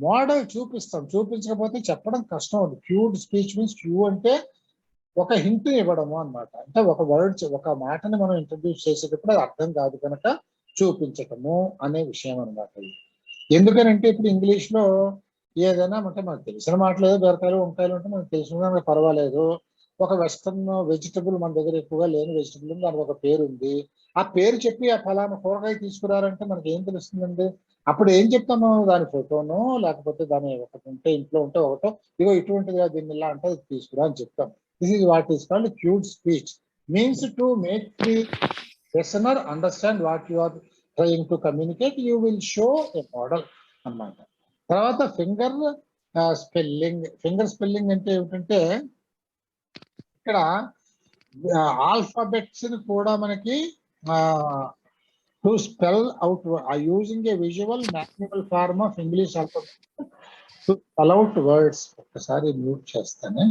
model చూపించకపోతే చెప్పడం కష్టం. క్యూడ్ speech means queue అంటే ఒక హింట్ ఇవ్వడము అన్నమాట. అంటే ఒక మాటని మనం ఇంట్రడ్యూస్ చేసేటప్పుడు అది అర్థం కాదు కనుక చూపించటము అనే విషయం అనమాట. ఎందుకనంటే ఇప్పుడు ఇంగ్లీష్ లో ఏదైనా అంటే మనకు తెలిసిన మాటలు ఏదో బీరకాయలు వంకాయలు అంటే మనకు తెలిసిన పర్వాలేదు. ఒక వెస్టర్న్ వెజిటబుల్ మన దగ్గర ఎక్కువగా లేని వెజిటబుల్ ఉంది, దానికి ఒక పేరు ఉంది, ఆ పేరు చెప్పి ఆ ఫలానా కూరగాయ తీసుకురారంటే మనకి ఏం తెలుస్తుందండి? అప్పుడు ఏం చెప్తాము? దాని ఫోటోను లేకపోతే దాని ఒకటి ఉంటే ఇంట్లో ఉంటే ఒకటో ఇగో ఇటువంటిది దీన్ని ఇలా అంటే తీసుకురా అని చెప్తాం. This is what is called cued speech. Means to make the listener understand what you are trying to communicate, you will show a model అన్నమాట. తర్వాత ఫింగర్ స్పెల్లింగ్ అంటే ఏమిటంటే ఇక్కడ ఆల్ఫాబెట్స్ ని కూడా మనకి to spell out using a visual manual form of English alphabet to spell out words. ఒక్కసారి mute చేస్తాను.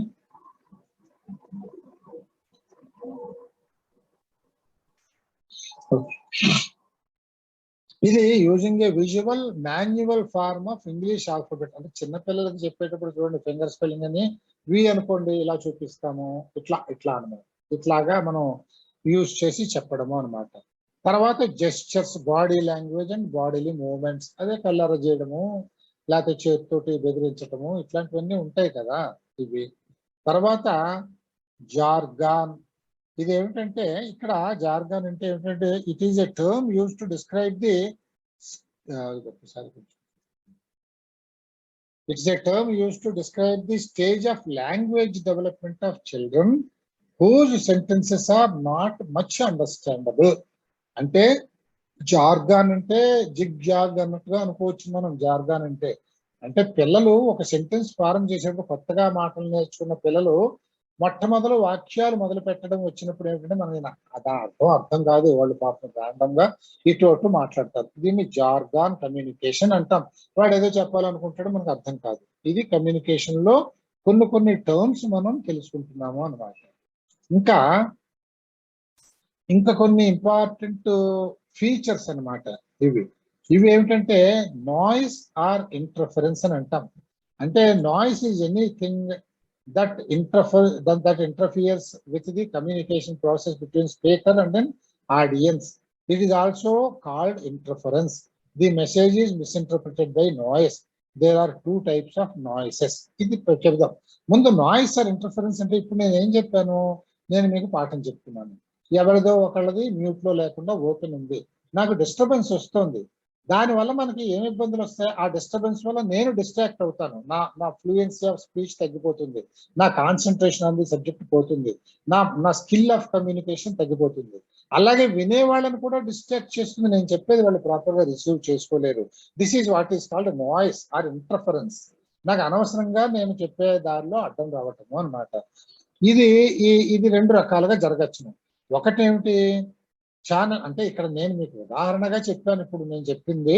ఇది using a visual manual form of English alphabet. అంటే చిన్నపిల్లలకి చెప్పేటప్పుడు చూడండి, ఫింగర్ స్పెల్లింగ్ అని వి అనుకోండి ఇలా చూపిస్తాము, ఇట్లా అనమాట. ఇట్లాగా మనం యూజ్ చేసి చెప్పడము అనమాట. తర్వాత gestures, body language and bodily movements, అదే కల్లర చేయడము లేకపోతే చేతితోటి బెదిరించడము ఇట్లాంటివన్నీ ఉంటాయి కదా ఇవి. తర్వాత జార్గాన్. ఇది ఏమిటంటే ఇక్కడ జార్గాన్ అంటే ఏమిటంటే it is a term use to describe the stage of language development of children whose sentences are not much understandable. అంటే జార్గాన్ అంటే జిగ్ జాగ్ అన్నట్టుగా అనుకోవచ్చు మనం. జార్గాన్ అంటే పిల్లలు ఒక సెంటెన్స్ ఫారం చేసేటప్పుడు కొత్తగా మాటలు నేర్చుకున్న పిల్లలు మొట్టమొదలు వాక్యాలు మొదలు పెట్టడం వచ్చినప్పుడు ఏమిటంటే మనకి అర్థం కాదు, వాళ్ళు పాపం ర్యాండమ్ గా ఇటు మాట్లాడతారు. దీన్ని జార్గాన్ కమ్యూనికేషన్ అంటాం. వాడు ఏదో చెప్పాలనుకుంటాడు, మనకు అర్థం కాదు. ఇది కమ్యూనికేషన్ లో కొన్ని టర్మ్స్ మనం తెలుసుకుంటున్నాము అన్నమాట. ఇంకా కొన్ని ఇంపార్టెంట్ ఫీచర్స్ అన్నమాట ఇవి ఏమిటంటే నాయిస్ ఆర్ ఇంటర్ఫరెన్స్ అని అంటాం. అంటే noise is anything that interferes with the communication process between speaker and an audience. It is also called interference. The message is misinterpreted by noise. There are 2 types of noises. ఇది చెప్దాం. ముందు noise or interference అంటే ఇప్పుడు నేను ఏం చెప్పాను, నేను మీకు పాఠం చెప్తున్నాను, ఎవరిదో ఒకళ్ళది మ్యూట్ లో లేకుండా ఓపెన్ ఉంది, నాకు డిస్టర్బెన్స్ వస్తుంది, దానివల్ల మనకి ఏమి ఇబ్బందులు వస్తాయి? ఆ డిస్టర్బెన్స్ వల్ల నేను డిస్ట్రాక్ట్ అవుతాను, నా ఫ్లూయెన్సీ ఆఫ్ స్పీచ్ తగ్గిపోతుంది, నా కాన్సన్ట్రేషన్ ఆన్ ది సబ్జెక్ట్ పోతుంది, నా స్కిల్ ఆఫ్ కమ్యూనికేషన్ తగ్గిపోతుంది. అలాగే వినే వాళ్ళని కూడా డిస్ట్రాక్ట్ చేస్తుంది, నేను చెప్పేది వాళ్ళు ప్రాపర్ గా రిసీవ్ చేసుకోలేరు. This is what is called noise or interference. నాకు అనవసరంగా నేను చెప్పే దారిలో అడ్డం రావటము అన్నమాట. ఇది రెండు రకాలుగా జరగచ్చును. ఒకటేమిటి, ఛానల్ అంటే ఇక్కడ నేను మీకు ఉదాహరణగా చెప్పాను ఇప్పుడు నేను చెప్పింది,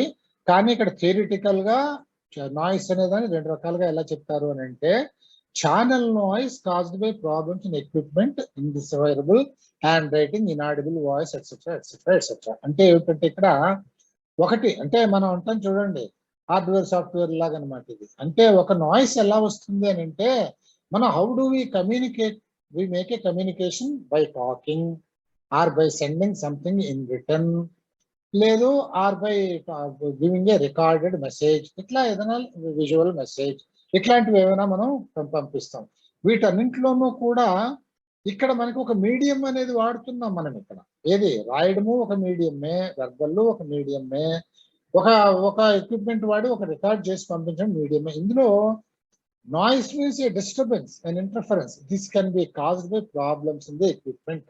కానీ ఇక్కడ థియరిటికల్ గా నాయిస్ అనేదాన్ని రెండు రకాలుగా ఎలా చెప్తారు అని అంటే, channel noise caused by problems in equipment, undesirable handwriting, inaudible voice etcetera etcetera etcetera. అంటే ఏమిటంటే ఇక్కడ ఒకటి అంటే మనం అంటాం చూడండి, హార్డ్వేర్ సాఫ్ట్వేర్ లాగా అనమాట ఇది. అంటే ఒక నాయిస్ ఎలా వస్తుంది అని అంటే, మనం how do we communicate, we make a communication by talking or by sending something in return, లేదు or by giving a recorded message, ఇట్లా ఏదైనా విజువల్ మెసేజ్, ఇట్లాంటివి ఏమైనా మనం పంపిస్తాం. వీటన్నింటిలోనూ కూడా ఇక్కడ మనకి ఒక మీడియం అనేది వాడుతున్నాం మనం ఇక్కడ. ఏది రాయడము ఒక మీడియమే, వెర్బల్ ఒక మీడియమే, ఒక ఎక్విప్మెంట్ వాడి ఒక రికార్డ్ చేసి పంపించడం మీడియమే. ఇందులో noise means A disturbance and interference. This can be caused by problems in the equipment.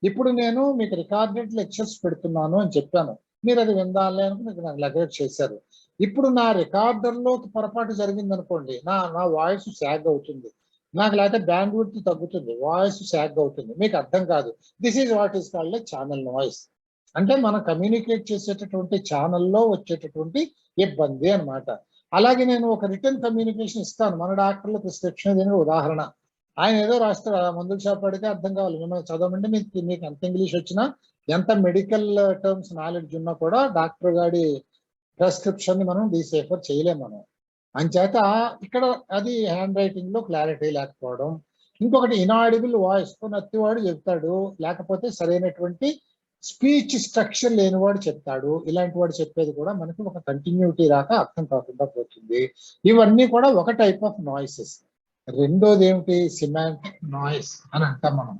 ఇప్పుడు నేను మీకు రికార్డెడ్ లెక్చర్స్ పెడుతున్నాను అని చెప్పాను, మీరు అది విందాలి అనుకుని నాకు లెక్చర్ చేశారు. ఇప్పుడు నా రికార్డర్లో పొరపాటు జరిగింది అనుకోండి, నా వాయిస్ శాగ్ అవుతుంది, నాకు లేకపోతే బ్యాండ్ విడ్త్ తగ్గుతుంది, వాయిస్ శాగ్ అవుతుంది, మీకు అర్థం కాదు. This is what is called channel noise. అంటే మనం కమ్యూనికేట్ చేసేటటువంటి ఛానల్లో వచ్చేటటువంటి ఇబ్బంది అనమాట. అలాగే నేను ఒక రిటర్న్ కమ్యూనికేషన్ ఇస్తాను, మన డాక్టర్ల ప్రిస్క్రిప్షన్ దీనికి ఉదాహరణ. ఆయన ఏదో రాస్తాడు, ఆ మందుల షాప్ అడిగితే అర్థం కావాలి, మిమ్మల్ని చదవమంటే మీకు ఎంత ఇంగ్లీష్ వచ్చినా, ఎంత మెడికల్ టర్మ్స్ నాలెడ్జ్ ఉన్నా కూడా డాక్టర్ గారి ప్రిస్క్రిప్షన్ ని మనం డీసేఫర్ చేయలేము మనం. అంచేత ఇక్కడ అది హ్యాండ్ రైటింగ్ లో క్లారిటీ లేకపోవడం. ఇంకొకటి ఇనాడిబుల్ వాయిస్, నత్తివాడు చెప్తాడు, లేకపోతే సరైనటువంటి స్పీచ్ స్ట్రక్చర్ లేనివాడు చెప్తాడు. ఇలాంటి వాడు చెప్పేది కూడా మనకి ఒక కంటిన్యూటీ రాక అర్థం కాకుండా పోతుంది. ఇవన్నీ కూడా ఒక టైప్ ఆఫ్ నాయిసెస్. రెండోది ఏమిటి, సిమాంటిక్ నాయిస్ అని అంటాం మనం.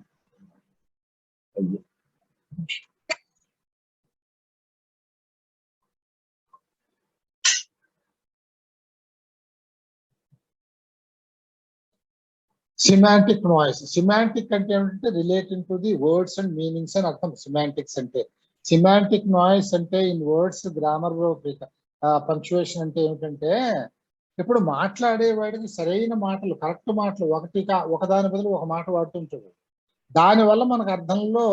సిమాంటిక్ నాయిస్, సిమాంటిక్ అంటే ఏమిటంటే relating to the words and meanings అని అర్థం సిమాంటిక్స్ అంటే. సిమాంటిక్ నాయిస్ అంటే ఇన్ వర్డ్స్ గ్రామర్ పంక్చువేషన్ అంటే ఏమిటంటే, ఇప్పుడు మాట్లాడేవాడికి సరైన మాటలు, కరెక్ట్ మాటలు, ఒకదాని బదులు ఒక మాట వాడుతుంటాడు. దానివల్ల మనకు అర్థంలో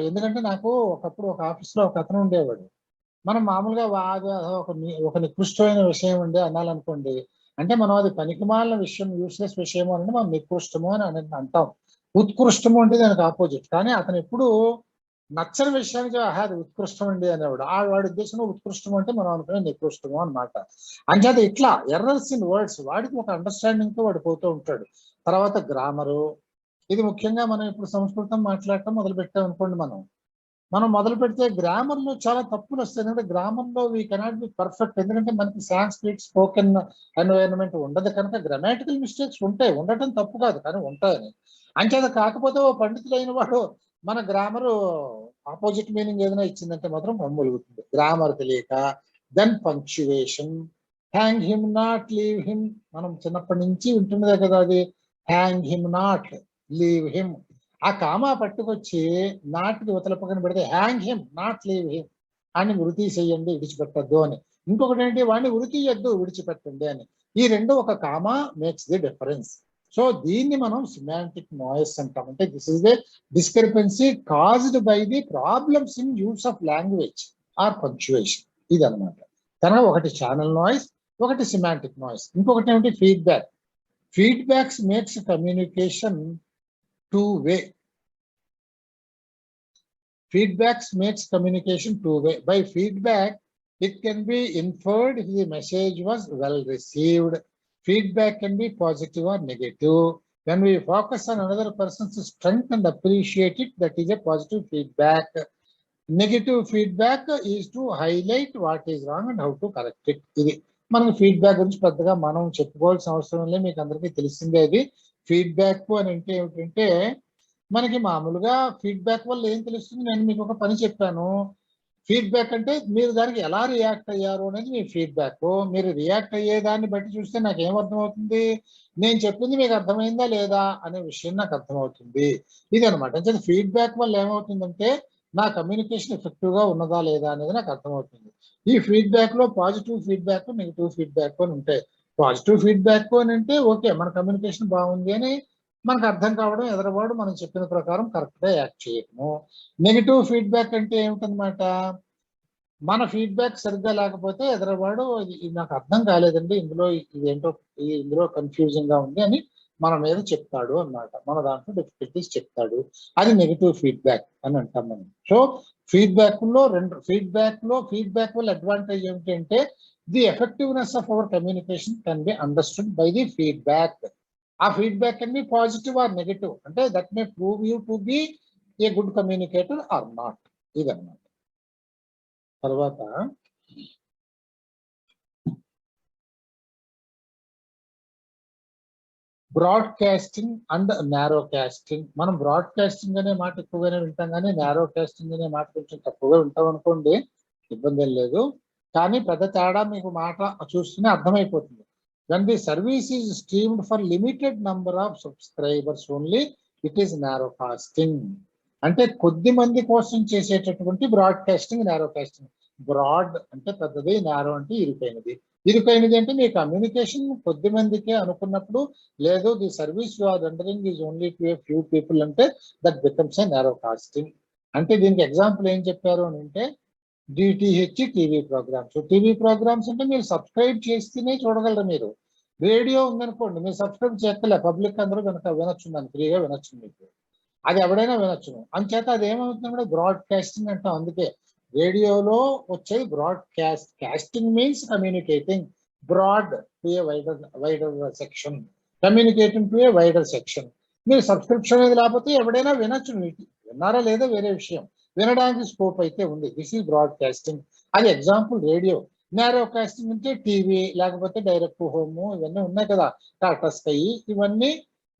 ఎందుకంటే నాకు ఒకప్పుడు ఒక ఆఫీస్లో ఒక అతను ఉండేవాడు, మనం మామూలుగా ఒక నికృష్టమైన విషయం ఉండే అనాలనుకోండి, అంటే మనం అది పనికిమాలిన విషయం, యూస్లెస్ విషయం అని మనం నికృష్టము అని అంటాం. ఉత్కృష్టము అంటే దానికి ఆపోజిట్. కానీ అతను ఎప్పుడు నచ్చని విషయానికి అది ఉత్కృష్టం అండి అనేవాడు. వాడి ఉద్దేశంలో ఉత్కృష్టం అంటే మనం అనుకునే నికృష్టము అనమాట. అంచేత ఇట్లా ఎర్రర్స్ ఇన్ వర్డ్స్, వాడికి ఒక అండర్స్టాండింగ్ తో వాడు పోతూ ఉంటాడు. తర్వాత గ్రామరు, ఇది ముఖ్యంగా మనం ఇప్పుడు సంస్కృతం మాట్లాడటం మొదలు పెట్టాం అనుకోండి, మనం మొదలు పెడితే గ్రామర్ లో చాలా తప్పులు వస్తాయి. ఎందుకంటే గ్రామర్ లో వీ కెనాట్ బి పర్ఫెక్ట్, ఎందుకంటే మనకి సాంస్క్రిట్ స్పోకెన్ ఎన్వైరన్మెంట్ ఉండదు కనుక గ్రామాటికల్ మిస్టేక్స్ ఉంటాయి, ఉండటం తప్పు కాదు కానీ ఉంటాయని. అంచేత కాకపోతే ఓ పండితులైన వాడు మన గ్రామరు ఆపోజిట్ మీనింగ్ ఏదైనా ఇచ్చిందంటే మాత్రం మమ్మలుగుతుంది. గ్రామర్ తెలియక. Then punctuation, hang him not leave him, మనం చిన్నప్పటి నుంచి వింటున్నదే కదా అది, hang him not leave him. ఆ కామా పట్టుకొచ్చి నాటికి ఉతల పక్కన పెడితే hang him not leave him అని వృత్తి చెయ్యండి, విడిచిపెట్టద్దు అని. ఇంకొకటి ఏంటి, వాడిని వృత్తి చేయొద్దు, విడిచిపెట్టండి అని. ఈ రెండు ఒక comma makes the difference. So దీన్ని మనం సిమాంటిక్ నాయిస్ అంటాం. అంటే this is the discrepancy caused by the problems in use of language or punctuation. ఇది అనమాట. కనుక ఒకటి ఛానల్ నాయిస్, ఒకటి సిమాంటిక్ నాయిస్. ఇంకొకటి ఏమిటి, feedback. Feedbacks makes communication two-way. Feedbacks makes communication two-way. By feedback, it can be inferred if the message was well received. Feedback can be positive or negative. When we focus on another person's strength and appreciate it, that is a positive feedback. Negative feedback is to highlight what is wrong and how to correct it. ఇది మనకి feedback గురించి పెద్దగా మనం చెప్పుకోవాల్సిన అవసరం లేదు, మీకు అందరికీ తెలిసిందే. అది ఫీడ్బ్యాక్ అని అంటే ఏమిటంటే, మనకి మామూలుగా ఫీడ్బ్యాక్ వల్ల ఏం తెలుస్తుంది, నేను మీకు ఒక పని చెప్పాను, ఫీడ్బ్యాక్ అంటే మీరు దానికి ఎలా రియాక్ట్ అయ్యారు అనేది మీ ఫీడ్బ్యాక్. మీరు రియాక్ట్ అయ్యేదాన్ని బట్టి చూస్తే నాకు ఏమర్థమవుతుంది, నేను చెప్పింది మీకు అర్థమైందా లేదా అనే విషయం నాకు అర్థమవుతుంది. ఇది అనమాట. అంటే ఫీడ్బ్యాక్ వల్ల ఏమవుతుందంటే నా కమ్యూనికేషన్ ఎఫెక్టివ్ గా ఉన్నదా లేదా అనేది నాకు అర్థమవుతుంది. ఈ ఫీడ్బ్యాక్ లో పాజిటివ్ ఫీడ్బ్యాక్, నెగిటివ్ ఫీడ్బ్యాక్ అని ఉంటాయి. పాజిటివ్ ఫీడ్బ్యాక్ అని అంటే ఓకే, మన కమ్యూనికేషన్ బాగుంది అని మనకు అర్థం కావడం, ఎదరవాడు మనం చెప్పిన ప్రకారం కరెక్ట్ గా యాక్ట్ చేయడము. నెగిటివ్ ఫీడ్బ్యాక్ అంటే ఏమిటనమాట, మన ఫీడ్బ్యాక్ సరిగ్గా లేకపోతే ఎదరవాడు ఇది నాకు అర్థం కాలేదండి, ఇందులో ఇదేంటో ఇందులో కన్ఫ్యూజింగ్ గా ఉంది అని మన మీద చెప్తాడు అన్నమాట. మన దాంట్లో డిఫికల్టీస్ చెప్తాడు. అది నెగిటివ్ ఫీడ్బ్యాక్ అని అంటాం మనం. సో ఫీడ్బ్యాక్ ఫీడ్బ్యాక్ వల్ల అడ్వాంటేజ్ ఏమిటంటే the effectiveness of our communication can be understood by the feedback. ఆ feedback can be positive or negative, అంటే that may prove you to be a good communicator or not. ఇదన్నమాట. తర్వాత broadcasting and narrowcasting. మనం broadcasting అనే మాట ఎక్కువగానే వింటాం, కానీ నారో కాస్టింగ్ అనే మాట కొంచెం తక్కువగా వింటాం అనుకోండి, ఇబ్బంది ఏం లేదు. కానీ పెద్ద తేడా మీకు మాట చూస్తూనే అర్థమైపోతుంది. when the service is streamed for limited number of subscribers only, it is narrow casting. అంటే కొద్ది మంది కోసం చేసేటటువంటి బ్రాడ్కాస్టింగ్ నారో కాస్టింగ్. బ్రాడ్ అంటే పెద్దది, నారో అంటే ఇరుకైనది. ఇరుకైనది అంటే మీ కమ్యూనికేషన్ కొద్ది మందికే అనుకున్నప్పుడు, లేదు the service you are rendering is only to a few people అంటే that becomes a narrowcasting. అంటే దీనికి ఎగ్జాంపుల్ ఏం చెప్పారు అని అంటే DTH TV programmes. TV programmes అంటే మీరు సబ్స్క్రైబ్ చేస్తేనే చూడగలరు. మీరు రేడియో ఉందనుకోండి, మీరు సబ్స్క్రైబ్ చేయక్కలే, పబ్లిక్ అందరూ కనుక వినొచ్చు, దాన్ని ఫ్రీగా వినొచ్చు, మీకు అది ఎవడైనా వినొచ్చును. అంచేత అది ఏమవుతుందంటే బ్రాడ్కాస్టింగ్ అంటాం. అందుకే రేడియోలో వచ్చేది broadcast. Casting means communicating broad to a wider section, communicating to a wider section. మీరు సబ్స్క్రిప్షన్ అనేది లేకపోతే ఎవడైనా వినొచ్చు, విన్నారా లేదా వేరే విషయం, వినడానికి స్కోప్ అయితే ఉంది. This is broadcasting. అది ఎగ్జాంపుల్ రేడియో. నారో కాస్టింగ్ అంటే టీవీ, లేకపోతే డైరెక్ట్ హోమ్, ఇవన్నీ ఉన్నాయి కదా, టాటా స్కై, ఇవన్నీ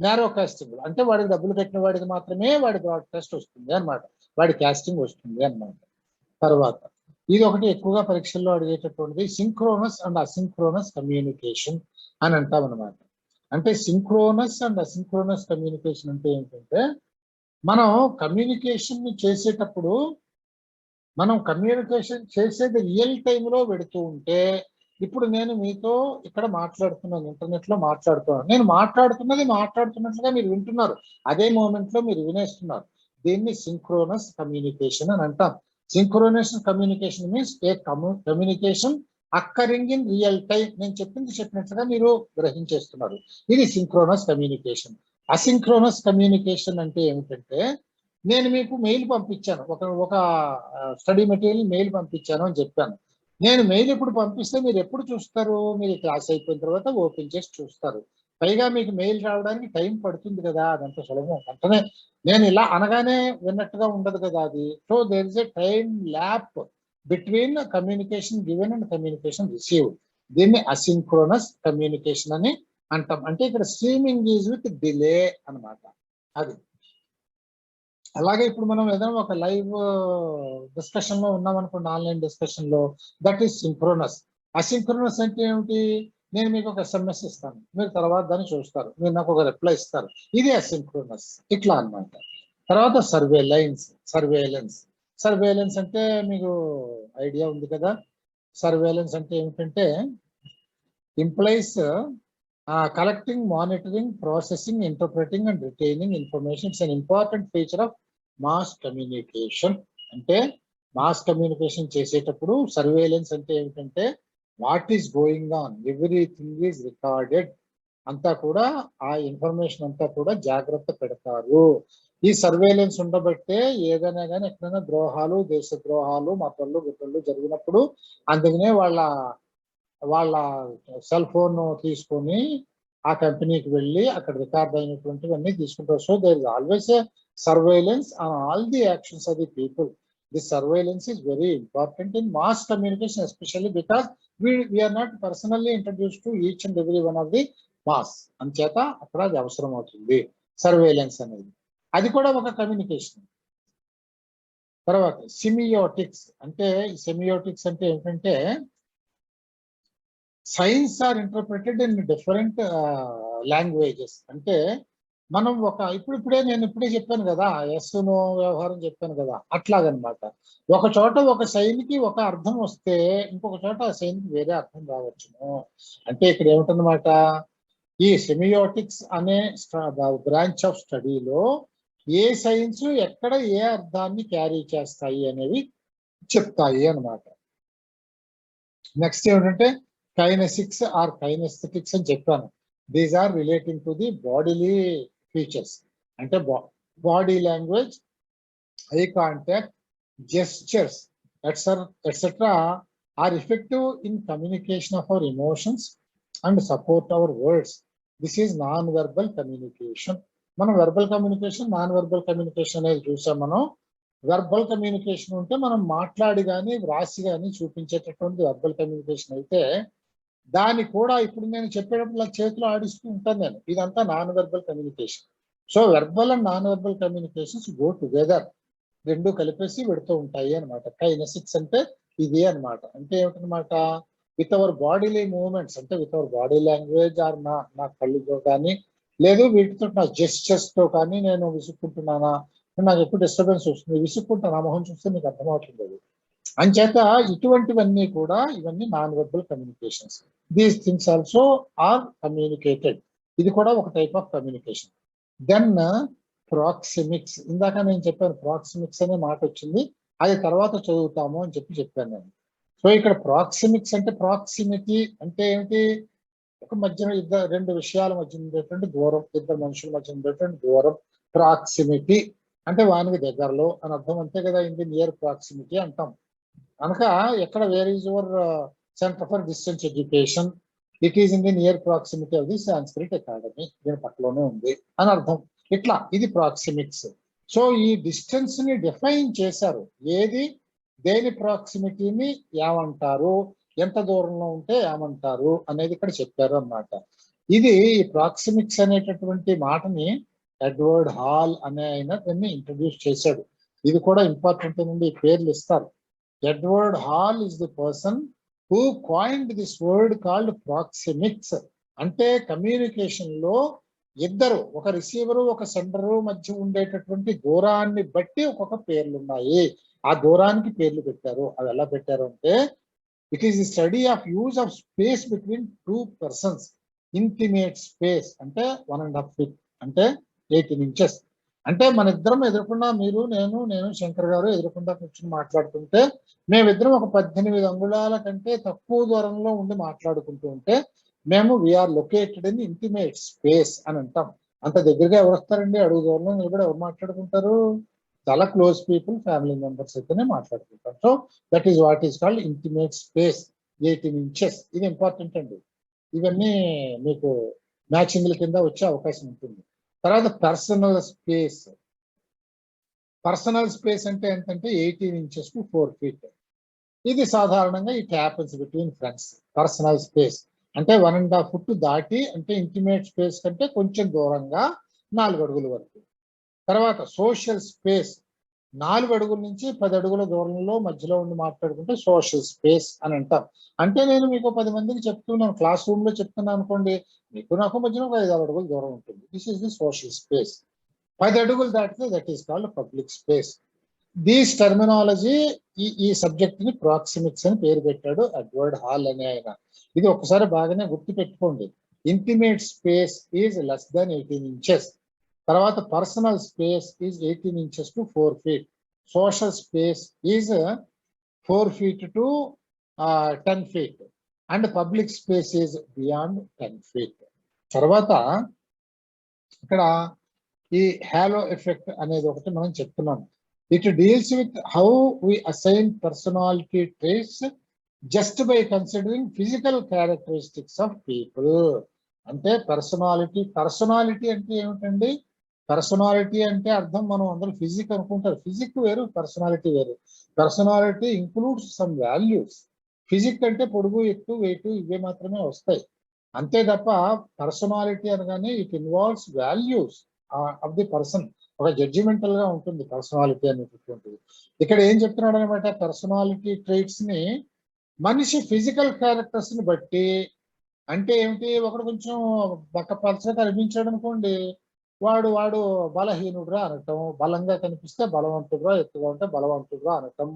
నారో కాస్టింగ్. అంటే వాడికి డబ్బులు కట్టిన వాడికి మాత్రమే వాడి బ్రాడ్కాస్ట్ వస్తుంది అన్నమాట, వాడి కాస్టింగ్ వస్తుంది అన్నమాట. తర్వాత ఇది ఒకటి ఎక్కువగా పరీక్షల్లో అడిగేటటువంటిది, సింక్రోనస్ అండ్ అసింక్రోనస్ కమ్యూనికేషన్ అని అంటాం అనమాట. అంటే సింక్రోనస్ అండ్ అసింక్రోనస్ కమ్యూనికేషన్ అంటే ఏంటంటే, మనం కమ్యూనికేషన్ చేసేటప్పుడు మనం కమ్యూనికేషన్ చేసేది రియల్ టైంలో పెడుతూ ఉంటే, ఇప్పుడు నేను మీతో ఇక్కడ మాట్లాడుతున్నాను, ఇంటర్నెట్ లో మాట్లాడుతున్నాను, నేను మాట్లాడుతున్నట్లుగా మీరు వింటున్నారు, అదే మూమెంట్ లో మీరు వినేస్తున్నారు. దీన్ని సింక్రోనస్ కమ్యూనికేషన్ అని అంటాం. Synchronous communication means A communication occurring in real time. నేను చెప్పినట్లుగా మీరు గ్రహించేస్తున్నారు, ఇది సింక్రోనస్ కమ్యూనికేషన్. అసింక్రోనస్ కమ్యూనికేషన్ అంటే ఏమిటంటే, నేను మీకు మెయిల్ పంపించాను, ఒక స్టడీ మెటీరియల్ మెయిల్ పంపించాను అని చెప్పాను. నేను మెయిల్ ఎప్పుడు పంపిస్తే మీరు ఎప్పుడు చూస్తారు, మీరు క్లాస్ అయిపోయిన తర్వాత ఓపెన్ చేసి చూస్తారు. పైగా మీకు మెయిల్ రావడానికి టైం పడుతుంది కదా, అదంత సులభం వెంటనే నేను ఇలా అనగానే విన్నట్టుగా ఉండదు కదా అది. So there is a time lap between communication given and communication received. దీన్ని అసింక్రోనస్ కమ్యూనికేషన్ అని అంటాం. అంటే ఇక్కడ స్ట్రీమింగ్ ఈజ్ విత్ డిలే అనమాట. అది అలాగే ఇప్పుడు మనం ఏదైనా ఒక లైవ్ డిస్కషన్ లో ఉన్నాం అనుకోండి, ఆన్లైన్ డిస్కషన్ లో, దట్ ఈస్ సింక్రోనస్. అసింక్రోనస్ అంటే ఏమిటి, నేను మీకు ఒక ఎస్ఎంఎస్ ఇస్తాను, మీరు తర్వాత దాన్ని చూస్తారు, మీరు నాకు ఒక రిప్లై ఇస్తారు, ఇది అసింక్రోనస్. ఇట్లా అన్నమాట. తర్వాత సర్వేలెన్స్ అంటే మీకు ఐడియా ఉంది కదా. సర్వేలెన్స్ అంటే ఏమిటంటే implies collecting, monitoring, processing, interpreting and retaining information. It's an important feature of mass communication. అంటే మాస్ కమ్యూనికేషన్ చేసేటప్పుడు సర్వేలెన్స్ అంటే ఏమిటంటే, what is going on, everything is recorded, అంతా కూడా ఆ ఇన్ఫర్మేషన్ అంతా కూడా జాగ్రత్త పెడతారు. ఈ సర్వేలెన్స్ ఉండబట్టే ఏదైనా కానీ ఎక్కడైనా ద్రోహాలు, దేశ ద్రోహాలు, మతళ్ళు గుట్టళ్ళు జరిగినప్పుడు అందుకనే వాళ్ళ సెల్ ఫోన్ తీసుకొని ఆ కంపెనీకి వెళ్ళి అక్కడ రికార్డ్ అయినటువంటివన్నీ తీసుకుంటారు. So there is always a surveillance on all the actions of the people. This surveillance is very important in mass communication, especially because we're not personally introduce to each and every one of the mass. అంచేత అక్కడ అది అవసరం అవుతుంది surveillance అనేది. అది కూడా ఒక communication. తర్వాత సిమియోటిక్స్ అంటే సెమియోటిక్స్ అంటే ఏంటంటే signs are interpreted in different languages. అంటే మనం నేను ఇప్పుడే చెప్పాను కదా, ఎస్ నో వ్యవహారం చెప్పాను కదా, అట్లాగనమాట. ఒక చోట ఒక సైన్కి ఒక అర్థం వస్తే ఇంకొక చోట ఆ సైన్కి వేరే అర్థం రావచ్చును. అంటే ఇక్కడ ఏమిటనమాట, ఈ సెమియోటిక్స్ అనే బ్రాంచ్ ఆఫ్ స్టడీలో ఏ సైన్స్ ఎక్కడ ఏ అర్థాన్ని క్యారీ చేస్తాయి అనేవి చెప్తాయి అన్నమాట. నెక్స్ట్ ఏమిటంటే కైనెసిక్స్ ఆర్ కైనెస్థెటిక్స్ అని చెప్పాను. These are relating to the bodily features. అంటే body language, eye contact, gestures, etc. are effective in communication of our emotions and support our words. This is non-verbal communication. మనం verbal communication, non verbal communication అనేది చూసాం. మనం verbal communication ఉంటే మనం మాట్లాడి కానీ వ్రాసి కానీ చూపించేటటువంటి వెర్బల్ కమ్యూనికేషన్ అయితే, దాన్ని కూడా ఇప్పుడు నేను చెప్పేటప్పుడు చేతిలో ఆడిస్తూ ఉంటాను నేను. ఇదంతా non verbal communication. So verbal and non verbal communications go together, రెండు కలిపేసి పెడుతూ ఉంటాయి అనమాట. కైనెసిక్స్ అంటే ఇది అనమాట. అంటే ఏమిటనమాట, విత్ అవర్ బాడీలీ మూవ్మెంట్స్, అంటే with our body language or నా కళ్ళుతో కానీ, లేదు వీటితో నా జెస్చర్స్ తో కానీ నేను విసుక్కుంటున్నానా, నాకు ఎప్పుడు డిస్టర్బెన్స్ వస్తుంది, విసుక్కుంటాను, ఆ మొహం చూస్తే మీకు అర్థమవుతుంది అది. అంచేత ఇటువంటివన్నీ కూడా ఇవన్నీ non verbal communications. These things also are communicated. ఇది కూడా ఒక type of communication. Then proxemics, ఇందాక నేను చెప్పాను ప్రాక్సిమిక్స్ అనే మాట వచ్చింది, అది తర్వాత చదువుతాము అని చెప్పాను నేను. సో ఇక్కడ ప్రాక్సిమిక్స్ అంటే ప్రాక్సిమిటీ అంటే ఏమిటి, ఒక మధ్యన రెండు విషయాల మధ్య ఉండేటువంటి దూరం, ఇద్దరు మనుషుల మధ్య ఉండేటువంటి దూరం. ప్రాక్సిమిటీ అంటే వానికి దగ్గరలో అని అర్థం, అంతే కదా. ఇది నియర్ ప్రాక్సిమిటీ అంటాం. కనుక ఎక్కడ where is your centre for distance education, it is in the near proximity of the Sanskrit academy, దీని పక్కలోనే ఉంది అని అర్థం. ఇట్లా ఇది ప్రాక్సిమిక్స్. సో ఈ డిస్టెన్స్ ని డిఫైన్ చేశారు. ఏది దేని ప్రాక్సిమిటీని ఏమంటారు, ఎంత దూరంలో ఉంటే ఏమంటారు అనేది ఇక్కడ చెప్పారు అన్నమాట. ఇది ఈ ప్రాక్సిమిక్స్ అనేటటువంటి మాటని ఎడ్వర్డ్ హాల్ అనే ఆయన దాన్ని ఇంట్రడ్యూస్ చేశాడు. ఇది కూడా ఇంపార్టెంట్ నుండి పేర్లు ఇస్తారు. Edward Hall is the person who coined this word called proxemics. అంటే కమ్యూనికేషన్ లో ఇద్దరు, ఒక రిసీవరు ఒక సెండరు మధ్య ఉండేటటువంటి దూరాన్ని బట్టి ఒక్కొక్క పేర్లు ఉన్నాయి. ఆ దూరానికి పేర్లు పెట్టారు. అవి ఎలా పెట్టారు అంటే, it is the study of use of space between two persons. Intimate space అంటే 1.5 feet అంటే 18 inches. అంటే మన ఇద్దరం ఎదుర్కొన్నా, నేను శంకర్ గారు ఎదుర్కొండా కూర్చొని మాట్లాడుతుంటే, మేమిద్దరం ఒక 18 అంగుళాల కంటే తక్కువ దూరంలో ఉండి మాట్లాడుకుంటూ ఉంటే మేము we're located in intimate space అని అంటాం. అంత దగ్గరగా ఎవరు వస్తారండి, అడుగు దూరంలో నిలబడి ఎవరు మాట్లాడుకుంటారు? చాలా క్లోజ్ పీపుల్, ఫ్యామిలీ మెంబర్స్ అయితేనే మాట్లాడుకుంటాం. So that is what is called intimate space, 18 inches. ఇది ఇంపార్టెంట్ అండి. ఇవన్నీ మీకు మ్యాచింగ్ల కింద వచ్చే అవకాశం ఉంటుంది. తర్వాత పర్సనల్ స్పేస్. పర్సనల్ స్పేస్ అంటే ఏంటంటే 18 inches to 4 feet. ఇది సాధారణంగా it happens between friends. Personal space అంటే 1.5 foot దాటి, అంటే ఇంటిమేట్ స్పేస్ కంటే కొంచెం దూరంగా 4 అడుగుల వరకు. తర్వాత సోషల్ స్పేస్, 4 అడుగుల నుంచి 10 అడుగుల దూరంలో మధ్యలో ఉండి మాట్లాడుకుంటే సోషల్ స్పేస్ అని అంటాం. అంటే నేను మీకు 10 మందికి చెప్తున్నాను, క్లాస్ రూమ్ లో చెప్తున్నాను అనుకోండి, మీకు నాకు మధ్యలో 5-6 అడుగుల దూరం ఉంటుంది. This is the social space. 10 అడుగులు దాటితే that is called public space. These terminology ఈ సబ్జెక్ట్ ని ప్రాక్సిమిక్స్ అని పేరు పెట్టాడు ఎడ్వర్డ్ హాల్ అనే ఆయన. ఇది ఒకసారి బాగానే గుర్తు పెట్టుకోండి. Intimate space is less than 18 inches. తర్వాత personal space is 18 inches to 4 feet. Social space is 4 feet to 10 feet. And public space is beyond 10 feet. తర్వాత ఇక్కడ ఈ హాలో ఎఫెక్ట్ అనేది ఒకటి మనం చెప్తున్నాం. It deals with how we assign personality traits just by considering physical characteristics of people. అంటే personality అంటే ఏమిటండి? పర్సనాలిటీ అంటే అర్థం మనం అందరూ ఫిజిక్ అనుకుంటారు. ఫిజిక్ వేరు, పర్సనాలిటీ వేరు. Personality includes some values. Physique అంటే పొడుగు, ఎత్తు, వెయిట్ ఇవే మాత్రమే వస్తాయి. అంతే తప్ప పర్సనాలిటీ అనగానే it involves values. Of the person, ఒక జడ్జిమెంటల్ గా ఉంటుంది పర్సనాలిటీ అనేటటువంటిది. ఇక్కడ ఏం చెప్తున్నాడు అనమాట, పర్సనాలిటీ ట్రైట్స్ ని మనిషి ఫిజికల్ క్యారెక్టర్స్ ని బట్టి, అంటే ఏమిటి, ఒకడు కొంచెం బక్కపలచగా కనిపించాడు అనుకోండి, వాడు వాడు బలహీనుడురా అనటం, బలంగా కనిపిస్తే బలవంతుడురా, ఎత్తుగా ఉంటే బలవంతుడురా అనటం.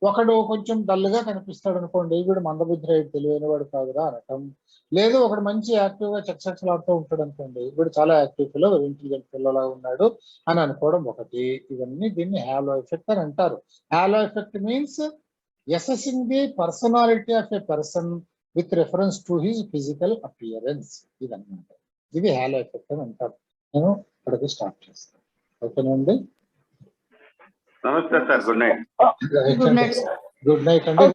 ఒకడు కొంచెం డల్గా కనిపిస్తాడు అనుకోండి, వీడు మందబుద్ధిరాయుడు, తెలివైన వాడు కాదురా అనటం. లేదు ఒకడు మంచి యాక్టివ్ గా చచ్చలాడుతూ ఉంటాడు అనుకోండి, వీడు చాలా యాక్టివ్ పిల్ల, ఇంటెలిజెంట్ పిల్లలా ఉన్నాడు అని అనుకోవడం ఒకటి. ఇవన్నీ దీన్ని హాలో ఎఫెక్ట్ అని అంటారు. Halo effect means assessing the personality of a person with reference to his physical appearance. ఇదన్నమాట, ఇది హాలో ఎఫెక్ట్ అని అంటారు. నేను ఇక్కడికి స్టార్ట్ చేస్తాను. ఓకేనండి. నమస్తే sir, good night. Good night, sir. Good night అండి.